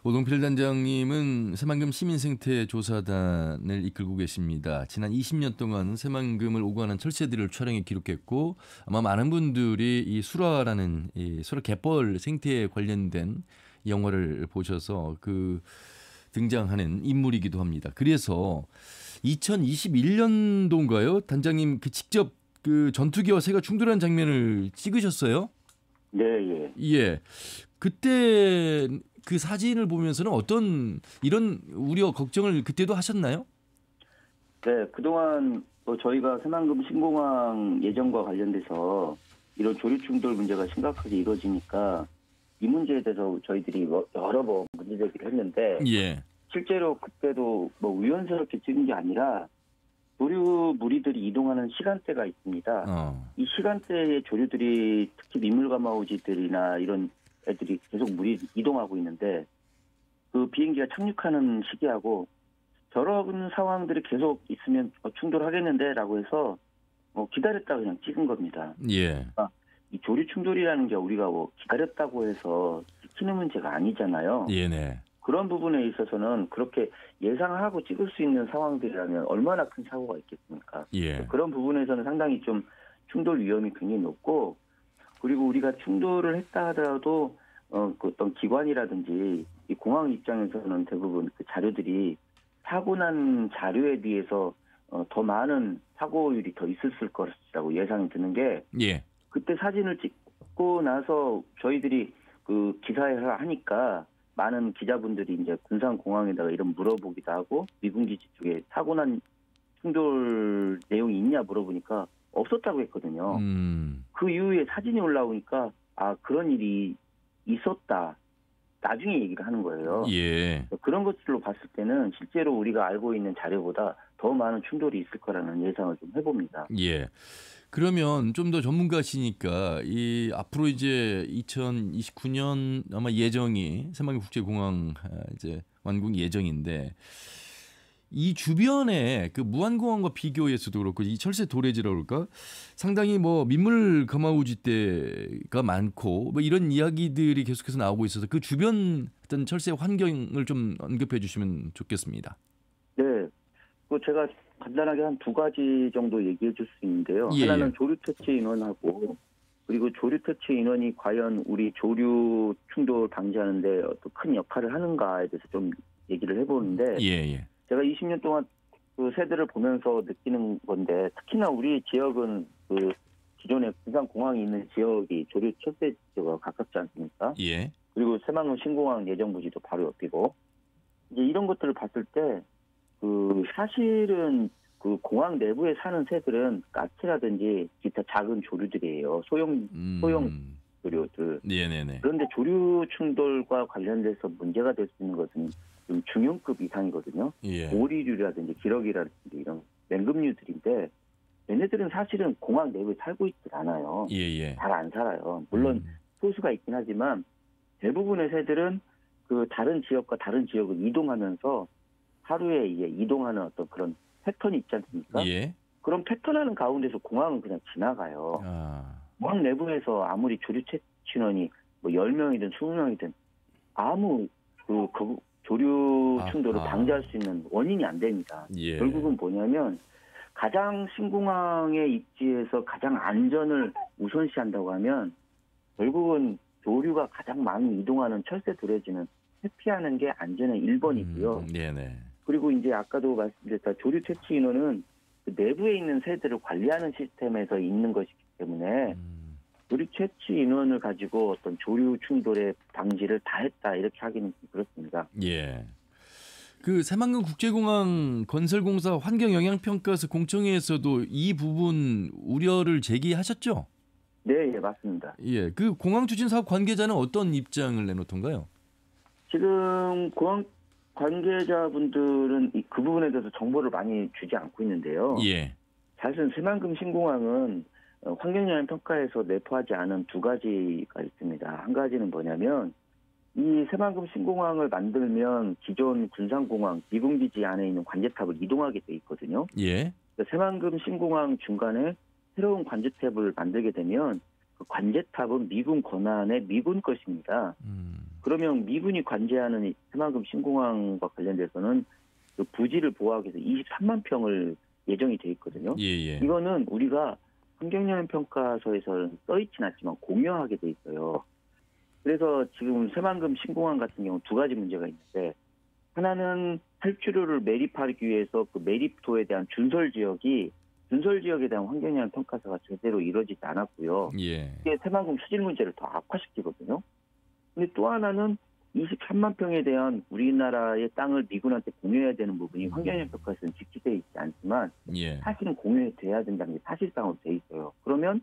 오동필 단장님은 새만금 시민생태조사단을 이끌고 계십니다. 지난 20년 동안 새만금을 오가는 철새들을 촬영해 기록했고 아마 많은 분들이 이 수라라는 이 수라 갯벌 생태에 관련된 영화를 보셔서 그 등장하는 인물이기도 합니다. 그래서 2021년도인가요? 단장님 직접 그 전투기와 새가 충돌한 장면을 찍으셨어요? 네, 예. 예. 그때 그 사진을 보면서는 어떤 이런 우려 걱정을 그때도 하셨나요? 네, 그동안 저희가 새만금 신공항 예정과 관련돼서 이런 조류 충돌 문제가 심각하게 이루어지니까 이 문제에 대해서 저희들이 여러 번 문제 제기를 했는데 예. 실제로 그때도 우연스럽게 찍은 게 아니라 조류 무리들이 이동하는 시간대가 있습니다. 이 시간대에 조류들이 특히 민물가마우지들이나 이런 애들이 계속 이동하고 있는데 그 비행기가 착륙하는 시기하고 저런 상황들이 계속 있으면 충돌하겠는데라고 해서 기다렸다 그냥 찍은 겁니다. 예. 그러니까 이 조류 충돌이라는 게 우리가 기다렸다고 해서 지키는 문제가 아니잖아요. 예네. 그런 부분에 있어서는 그렇게 예상하고 찍을 수 있는 상황들이라면 얼마나 큰 사고가 있겠습니까? 예. 그런 부분에서는 상당히 좀 충돌 위험이 굉장히 높고 그리고 우리가 충돌을 했다 하더라도 그 어떤 기관이라든지 이 공항 입장에서는 대부분 그 자료들이 사고 난 자료에 비해서 더 많은 사고율이 더 있었을 것이라고 예상이 드는 게 예. 그때 사진을 찍고 나서 저희들이 그 기사를 하니까 많은 기자분들이 이제 군산공항에다가 이런 물어보기도 하고 미군기지 쪽에 사고 난 충돌 내용이 있냐 물어보니까 없었다고 했거든요. 그 이후에 사진이 올라오니까 그런 일이 있었다. 나중에 얘기를 하는 거예요. 예. 그런 것들로 봤을 때는 실제로 우리가 알고 있는 자료보다 더 많은 충돌이 있을 거라는 예상을 좀 해봅니다. 예. 그러면 좀 더 전문가시니까 이 앞으로 이제 2029년 아마 예정이 새만금 국제공항 이제 완공 예정인데 이 주변에 그 무안공항과 비교해서도 그렇고 이 철새 도래지라고 그럴까 상당히 뭐 민물 가마우지대가 많고 뭐 이런 이야기들이 계속해서 나오고 있어서 그 주변 어떤 철새 환경을 좀 언급해 주시면 좋겠습니다. 네, 그 제가 간단하게 한 두 가지 정도 얘기해 줄 수 있는데요. 예. 하나는 조류 퇴치 인원하고 그리고 조류 퇴치 인원이 과연 우리 조류 충돌 방지하는데 어떤 큰 역할을 하는가에 대해서 좀 얘기를 해보는데 예. 제가 20년 동안 그 새들을 보면서 느끼는 건데 특히나 우리 지역은 그 기존에 군산공항이 있는 지역이 조류 철새 지역과 가깝지 않습니까? 예. 그리고 새만금 신공항 예정부지도 바로 옆이고 이제 이런 것들을 봤을 때 그 사실은 그 공항 내부에 사는 새들은 까치라든지 기타 작은 조류들이에요. 소형 조류들. 네네네. 그런데 조류 충돌과 관련돼서 문제가 될 수 있는 것은 좀 중형급 이상이거든요. 예. 오리류라든지 기러기라든지 이런 맹금류들인데 얘네들은 사실은 공항 내부에 살고 있질 않아요. 예. 잘 안 살아요. 물론 소수가 있긴 하지만 대부분의 새들은 그 다른 지역과 다른 지역을 이동하면서 하루에 이제 이동하는 어떤 그런 패턴이 있지 않습니까? 예. 그런 패턴하는 가운데서 공항은 그냥 지나가요. 공항 내부에서 아무리 조류 채취원이 뭐 10명이든 20명이든 아무 그 조류 충돌을 방지할 수 있는 원인이 안 됩니다. 예. 결국은 뭐냐면 가장 신공항에 입지해서 가장 안전을 우선시한다고 하면 결국은 조류가 가장 많이 이동하는 철새 도래지는 회피하는 게 안전의 1번이고요. 네네. 그리고 이제 아까도 말씀드렸다 조류 퇴치 인원은 그 내부에 있는 새들을 관리하는 시스템에서 있는 것이기 때문에 조류 퇴치 인원을 가지고 어떤 조류 충돌의 방지를 다 했다 이렇게 하기는 좀 그렇습니다. 예. 그 새만금 국제공항 건설공사 환경영향평가서 공청회에서도 이 부분 우려를 제기하셨죠? 네, 맞습니다. 예. 그 공항 추진 사업 관계자는 어떤 입장을 내놓던가요? 지금 공항 관계자분들은 그 부분에 대해서 정보를 많이 주지 않고 있는데요. 예. 사실은 새만금 신공항은 환경영향 평가에서 내포하지 않은 두 가지가 있습니다. 한 가지는 뭐냐면 이 새만금 신공항을 만들면 기존 군산공항 미군기지 안에 있는 관제탑을 이동하게 돼 있거든요. 예. 새만금 신공항 중간에 새로운 관제탑을 만들게 되면 그 관제탑은 미군 권한의 미군 것입니다. 그러면 미군이 관제하는 새만금 신공항과 관련돼서는 그 부지를 보호하기 위해서 23만 평을 예정이 돼 있거든요. 예. 이거는 우리가 환경영향 평가서에서는 써있진 않지만 공유하게 돼 있어요. 그래서 지금 새만금 신공항 같은 경우 두 가지 문제가 있는데 하나는 탈주류를 매립하기 위해서 그 매립도에 대한 준설 지역에 대한 환경영향 평가서가 제대로 이루어지지 않았고요. 예. 이게 새만금 수질 문제를 더 악화시키거든요. 근데 또 하나는 23만 평에 대한 우리나라의 땅을 미군한테 공유해야 되는 부분이 환경영향 평가서는 직시되어 있지 않지만 예. 사실은 공유돼야 된다는 게 사실상으로 돼 있어요. 그러면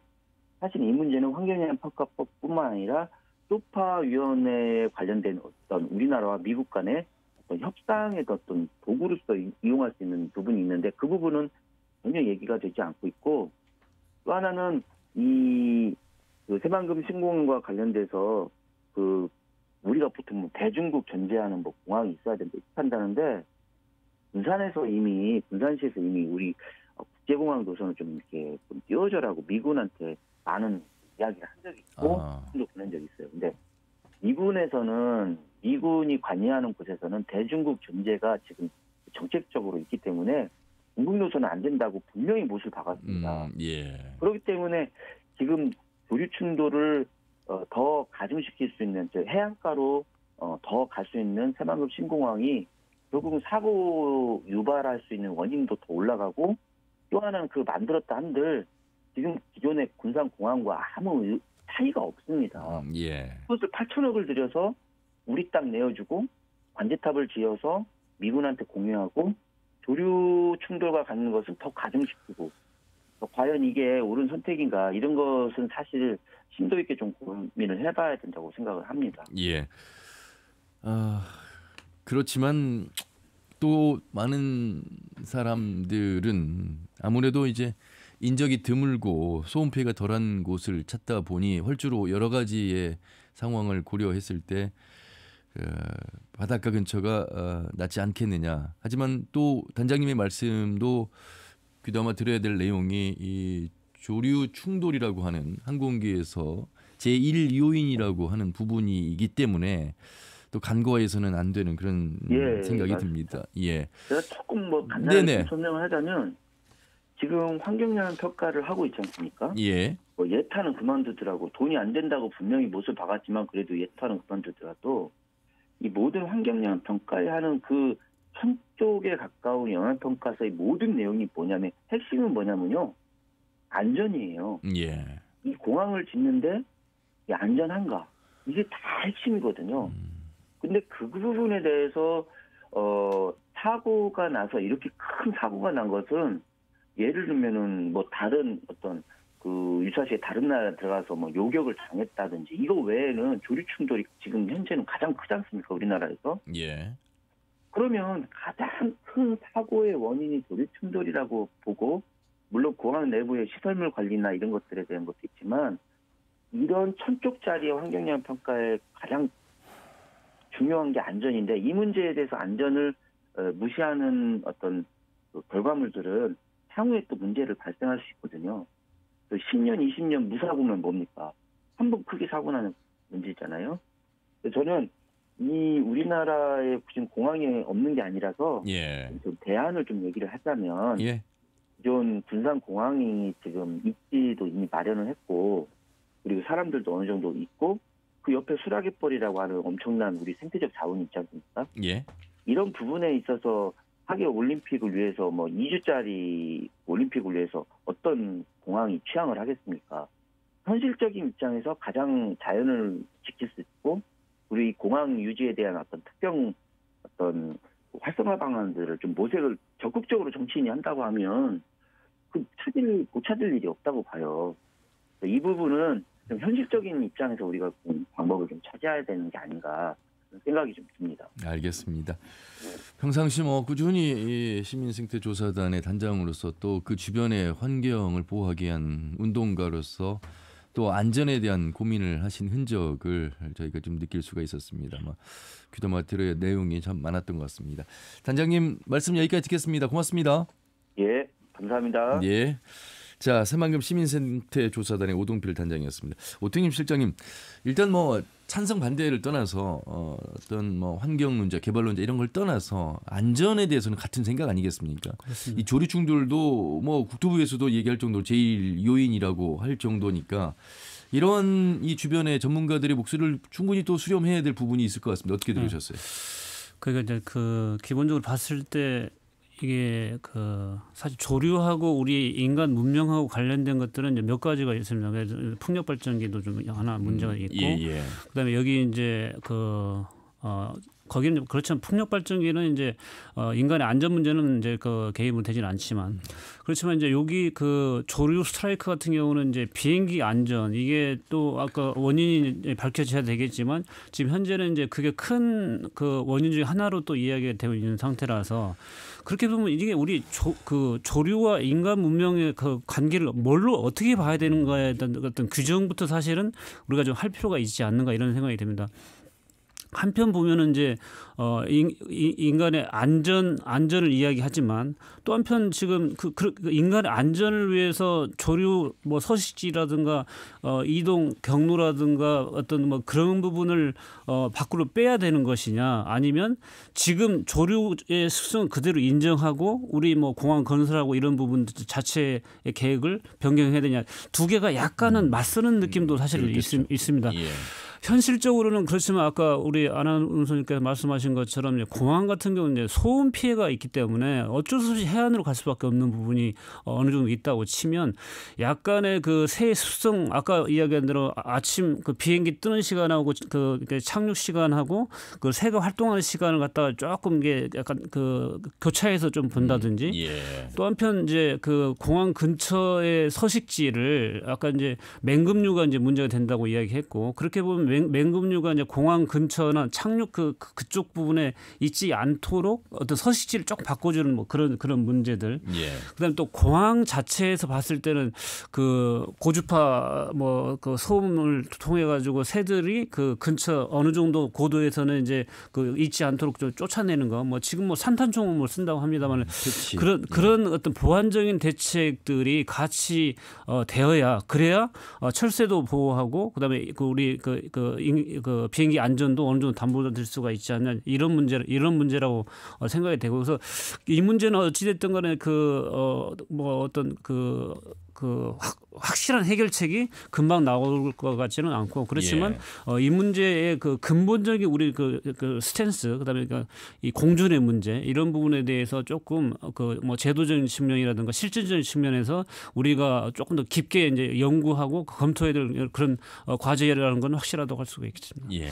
사실 이 문제는 환경영향 평가법뿐만 아니라 소파위원회에 관련된 어떤 우리나라와 미국 간의 어떤 협상의 어떤 도구로서 이용할 수 있는 부분이 있는데 그 부분은 전혀 얘기가 되지 않고 있고 또 하나는 이 그 새만금 신공항과 관련돼서 그 우리가 보통 뭐 대중국 견제하는 뭐 공항이 있어야 된다 이렇게 한다는데 군산시에서 이미 우리 국제공항 노선을 좀 이렇게 좀 띄워줘라고 미군한테 많은 이야기를 한 적이 있고 도 보낸 적이 있어요. 근데 미군에서는 미군이 관여하는 곳에서는 대중국 견제가 지금 정책적으로 있기 때문에 공국 노선은 안 된다고 분명히 못을 박았습니다. 예. 그렇기 때문에 지금 조류 충돌을 더 가중시킬 수 있는 해안가로 더 갈 수 있는 새만금 신공항이 결국은 사고 유발할 수 있는 원인도 더 올라가고 또 하나는 그 만들었다 한들 지금 기존의 군산공항과 아무 차이가 없습니다. 예. 그것을 8천억을 들여서 우리 땅 내어주고 관제탑을 지어서 미군한테 공유하고 조류 충돌과 갖는 것을 더 가중시키고 과연 이게 옳은 선택인가 이런 것은 사실 심도 있게 좀 고민을 해봐야 된다고 생각을 합니다. 예. 그렇지만 또 많은 사람들은 아무래도 이제 인적이 드물고 소음 피해가 덜한 곳을 찾다 보니 헐주로 여러 가지의 상황을 고려했을 때 바닷가 근처가 낫지 않겠느냐. 하지만 또 단장님의 말씀도 귀담아 들어야 될 내용이 이 조류 충돌이라고 하는 항공기에서 제1 요인이라고 하는 부분이기 때문에 또 간과해서는 안 되는 그런 생각이 듭니다. 예. 제가 조금 간단히 설명을 하자면 지금 환경영향 평가를 하고 있지 않습니까? 예. 예타는 그만두더라고. 돈이 안 된다고 분명히 못을 박았지만 그래도 예타는 그만두더라도 이 모든 환경영향 평가에 하는 그 1000쪽에 가까운 영향평가서의 모든 내용이 뭐냐면 핵심은 뭐냐면요. 안전이에요. 예. 이 공항을 짓는데 안전한가? 이게 다 핵심이거든요. 근데 그 부분에 대해서 사고가 나서 이렇게 큰 사고가 난 것은 예를 들면은 다른 어떤 그 유사시에 다른 나라 들어가서 요격을 당했다든지 이거 외에는 조류 충돌이 지금 현재는 가장 크지 않습니까? 우리나라에서. 예. 그러면 가장 큰 사고의 원인이 조류 충돌이라고 보고 물론 공항 내부의 시설물 관리나 이런 것들에 대한 것도 있지만 이런 1000쪽짜리 환경영향 평가에 가장 중요한 게 안전인데 이 문제에 대해서 안전을 무시하는 어떤 그 결과물들은 향후에 또 문제를 발생할 수 있거든요. 10년, 20년 무사고면 뭡니까? 한 번 크게 사고 나는 문제잖아요. 저는 이 우리나라에 지금 공항에 없는 게 아니라서 좀 대안을 좀 얘기를 하자면 기존 군산 공항이 지금 입지도 이미 마련을 했고 그리고 사람들도 어느 정도 있고 그 옆에 수라깃벌이라고 하는 엄청난 우리 생태적 자원이 있지 않습니까? 이런 부분에 있어서 하계 올림픽을 위해서 2주짜리 올림픽을 위해서 어떤 공항이 취향을 하겠습니까? 현실적인 입장에서 가장 자연을 지킬 수 있고 우리 공항 유지에 대한 어떤 특정 어떤 활성화 방안들을 좀 모색을 적극적으로 정치인이 한다고 하면 못 찾을 일이 없다고 봐요. 이 부분은 좀 현실적인 입장에서 우리가 방법을 좀 찾아야 되는 게 아닌가 생각이 좀 듭니다. 알겠습니다. 평상시 꾸준히 이 시민생태조사단의 단장으로서 또 그 주변의 환경을 보호하기 위한 운동가로서 또 안전에 대한 고민을 하신 흔적을 저희가 좀 느낄 수가 있었습니다. 귀담아 들어야 내용이 참 많았던 것 같습니다. 단장님 말씀 여기까지 듣겠습니다. 고맙습니다. 예, 감사합니다. 예. 자, 새만금 시민생태조사단의 오동필 단장이었습니다. 오동필 실장님, 일단 찬성 반대를 떠나서 어떤 환경 문제, 개발 문제 이런 걸 떠나서 안전에 대해서는 같은 생각 아니겠습니까? 그렇습니다. 이 조류 충돌도 국토부에서도 얘기할 정도로 제일 요인이라고 할 정도니까 이런 이 주변의 전문가들의 목소리를 충분히 또 수렴해야 될 부분이 있을 것 같습니다. 어떻게 들으셨어요? 그러니까 이제 기본적으로 봤을 때 이게 사실 조류하고 우리 인간 문명하고 관련된 것들은 이제 몇 가지가 있습니다. 풍력 발전기도 좀 하나 문제가 있고, 그다음에 여기 이제 거기는 그렇지만 풍력 발전기는 이제 인간의 안전 문제는 이제 개입은 되지는 않지만 그렇지만 이제 여기 조류 스트라이크 같은 경우는 이제 비행기 안전 이게 또 아까 원인이 밝혀져야 되겠지만 지금 현재는 이제 그게 큰 원인 중에 하나로 또 이야기가 되고 있는 상태라서 그렇게 보면 이게 우리 조류와 인간 문명의 관계를 뭘로 어떻게 봐야 되는가에 대한 어떤 규정부터 사실은 우리가 좀 할 필요가 있지 않는가 이런 생각이 듭니다. 한편 보면은 이제 인간의 안전을 이야기하지만 또 한편 지금 그 인간의 안전을 위해서 조류 서식지라든가 이동 경로라든가 어떤 그런 부분을 밖으로 빼야 되는 것이냐 아니면 지금 조류의 습성을 그대로 인정하고 우리 공항 건설하고 이런 부분 자체의 계획을 변경해야 되냐 두 개가 약간은 맞서는 느낌도 사실 있습니다. 현실적으로는 그렇지만 아까 우리 아나운서님께서 말씀하신 것처럼 공항 같은 경우는 이제 소음 피해가 있기 때문에 어쩔 수 없이 해안으로 갈 수밖에 없는 부분이 어느 정도 있다고 치면 약간의 새 습성 아까 이야기한 대로 아침 비행기 뜨는 시간하고 착륙 시간하고 새가 활동하는 시간을 갖다가 조금 이게 약간 교차해서 좀 본다든지 또 한편 이제 공항 근처의 서식지를 아까 이제 맹금류가 이제 문제가 된다고 이야기했고 그렇게 보면 맹금류가 이제 공항 근처나 착륙 그쪽 부분에 있지 않도록 어떤 서식지를 조금 바꿔주는 뭐 그런 문제들. 예. 그다음에 또 공항 자체에서 봤을 때는 그 고주파 뭐 그 소음을 통해 가지고 새들이 그 근처 어느 정도 고도에서는 이제 그 있지 않도록 좀 쫓아내는 거. 뭐 지금 뭐 산탄총을 쓴다고 합니다만 그런 어떤 보완적인 대책들이 같이 되어야 그래야 철새도 보호하고 그다음에 그 우리 그 비행기 안전도 어느 정도 담보될 수가 있지 않냐 이런 문제라고 생각이 되고 그래서 이 문제는 어찌 됐든 간에 뭐 어떤 확실한 해결책이 금방 나올 것 같지는 않고 그렇지만 이 문제의 그 근본적인 우리 그 스탠스 그다음에 이 공존의 문제 이런 부분에 대해서 조금 뭐 제도적인 측면이라든가 실질적인 측면에서 우리가 조금 더 깊게 이제 연구하고 검토해야 될 그런 과제라는 건 확실하다고 할 수가 있겠습니다. 예.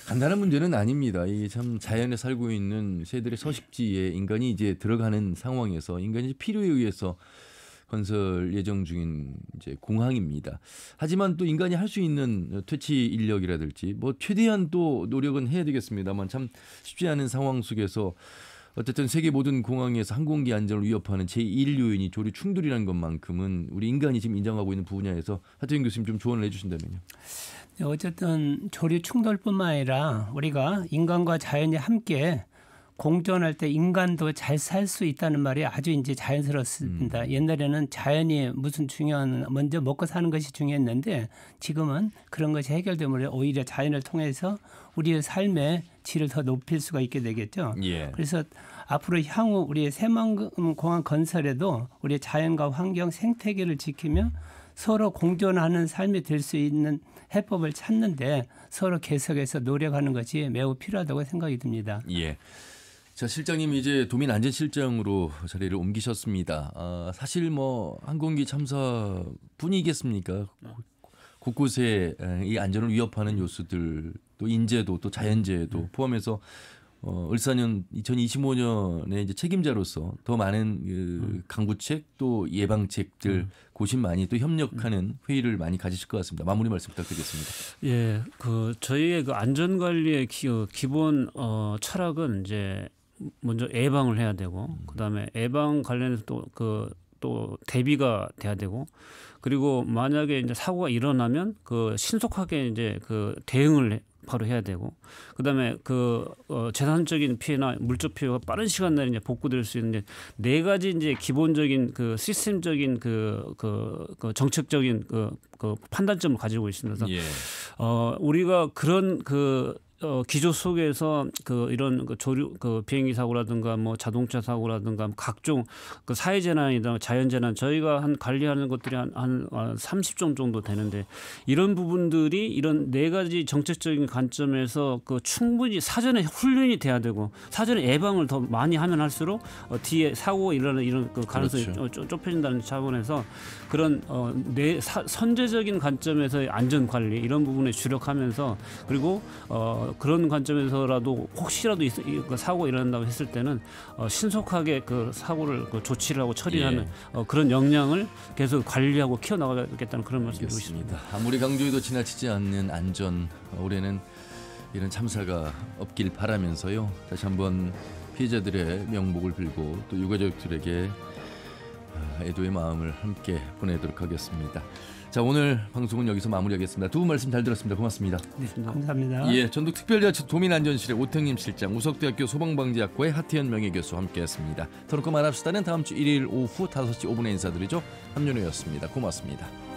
간단한 문제는 아닙니다. 이 참 자연에 살고 있는 새들의 서식지에 인간이 이제 들어가는 상황에서 인간이 필요에 의해서 건설 예정 중인 이제 공항입니다. 하지만 또 인간이 할 수 있는 퇴치 인력이라든지 뭐 최대한 또 노력은 해야 되겠습니다만 참 쉽지 않은 상황 속에서 어쨌든 세계 모든 공항에서 항공기 안전을 위협하는 제1 요인이 조류 충돌이라는 것만큼은 우리 인간이 지금 인정하고 있는 분야에서 하태경 교수님 좀 조언을 해주신다면요. 네, 어쨌든 조류 충돌뿐만 아니라 우리가 인간과 자연이 함께 공존할 때 인간도 잘 살 수 있다는 말이 아주 이제 자연스럽습니다. 옛날에는 자연이 무슨 중요한 먼저 먹고 사는 것이 중요했는데 지금은 그런 것이 해결되면 오히려 자연을 통해서 우리의 삶의 질을 더 높일 수가 있게 되겠죠. 예. 그래서 앞으로 향후 우리의 새만금공항 건설에도 우리의 자연과 환경 생태계를 지키며 서로 공존하는 삶이 될 수 있는 해법을 찾는데 서로 계속해서 노력하는 것이 매우 필요하다고 생각이 듭니다. 예. 자, 실장님이 이제 도민안전실장으로 자리를 옮기셨습니다. 사실 뭐 항공기 참사뿐이겠습니까? 곳곳에 이 안전을 위협하는 요소들, 또 인재도, 또 자연재해도 포함해서 을사년 2025년에 이제 책임자로서 더 많은 강구책 또 예방책들 고심 많이 또 협력하는 회의를 많이 가지실 것 같습니다. 마무리 말씀 부탁드리겠습니다. 예, 저희의 안전관리의 기본 철학은 이제 먼저 예방을 해야 되고 그다음에 예방 관련해서 또 대비가 돼야 되고 그리고 만약에 이제 사고가 일어나면 신속하게 이제 대응을 바로 해야 되고 그다음에 재산적인 피해나 물적 피해가 빠른 시간 내에 이제 복구될 수 있는 네 가지 이제 기본적인 시스템적인 정책적인 판단점을 가지고 있습니다. 그래서 우리가 그런 기조 속에서 이런 조류 비행기 사고라든가 뭐 자동차 사고라든가 각종 사회 재난이나 자연 재난 저희가 관리하는 것들이 한 30종 정도 되는데 이런 부분들이 이런 네 가지 정책적인 관점에서 충분히 사전에 훈련이 돼야 되고 사전에 예방을 더 많이 하면 할수록 뒤에 사고가 일어나는 이런 가능성이 그렇죠. 좁혀진다는 차원에서 그런 선제적인 관점에서의 안전 관리 이런 부분에 주력하면서 그리고 그런 관점에서라도 혹시라도 사고가 일어난다고 했을 때는 신속하게 사고를 조치를 하고 처리하는 그런 역량을 계속 관리하고 키워나가겠다는 그런 말씀을 드리고 싶습니다. 아무리 강조해도 지나치지 않는 안전 올해는 이런 참사가 없길 바라면서요. 다시 한번 피해자들의 명복을 빌고 또 유가족들에게 애도의 마음을 함께 보내도록 하겠습니다. 자, 오늘 방송은 여기서 마무리하겠습니다. 두 분 말씀 잘 들었습니다. 고맙습니다. 네, 감사합니다. 예, 전북특별자치 도민안전실의 오택림 실장, 우석대학교 소방방지학과의 하태현 명예교수 함께했습니다. 더 놓고 말합시다는 다음 주 일요일 오후 5시 5분에 인사드리죠. 함윤호였습니다. 고맙습니다.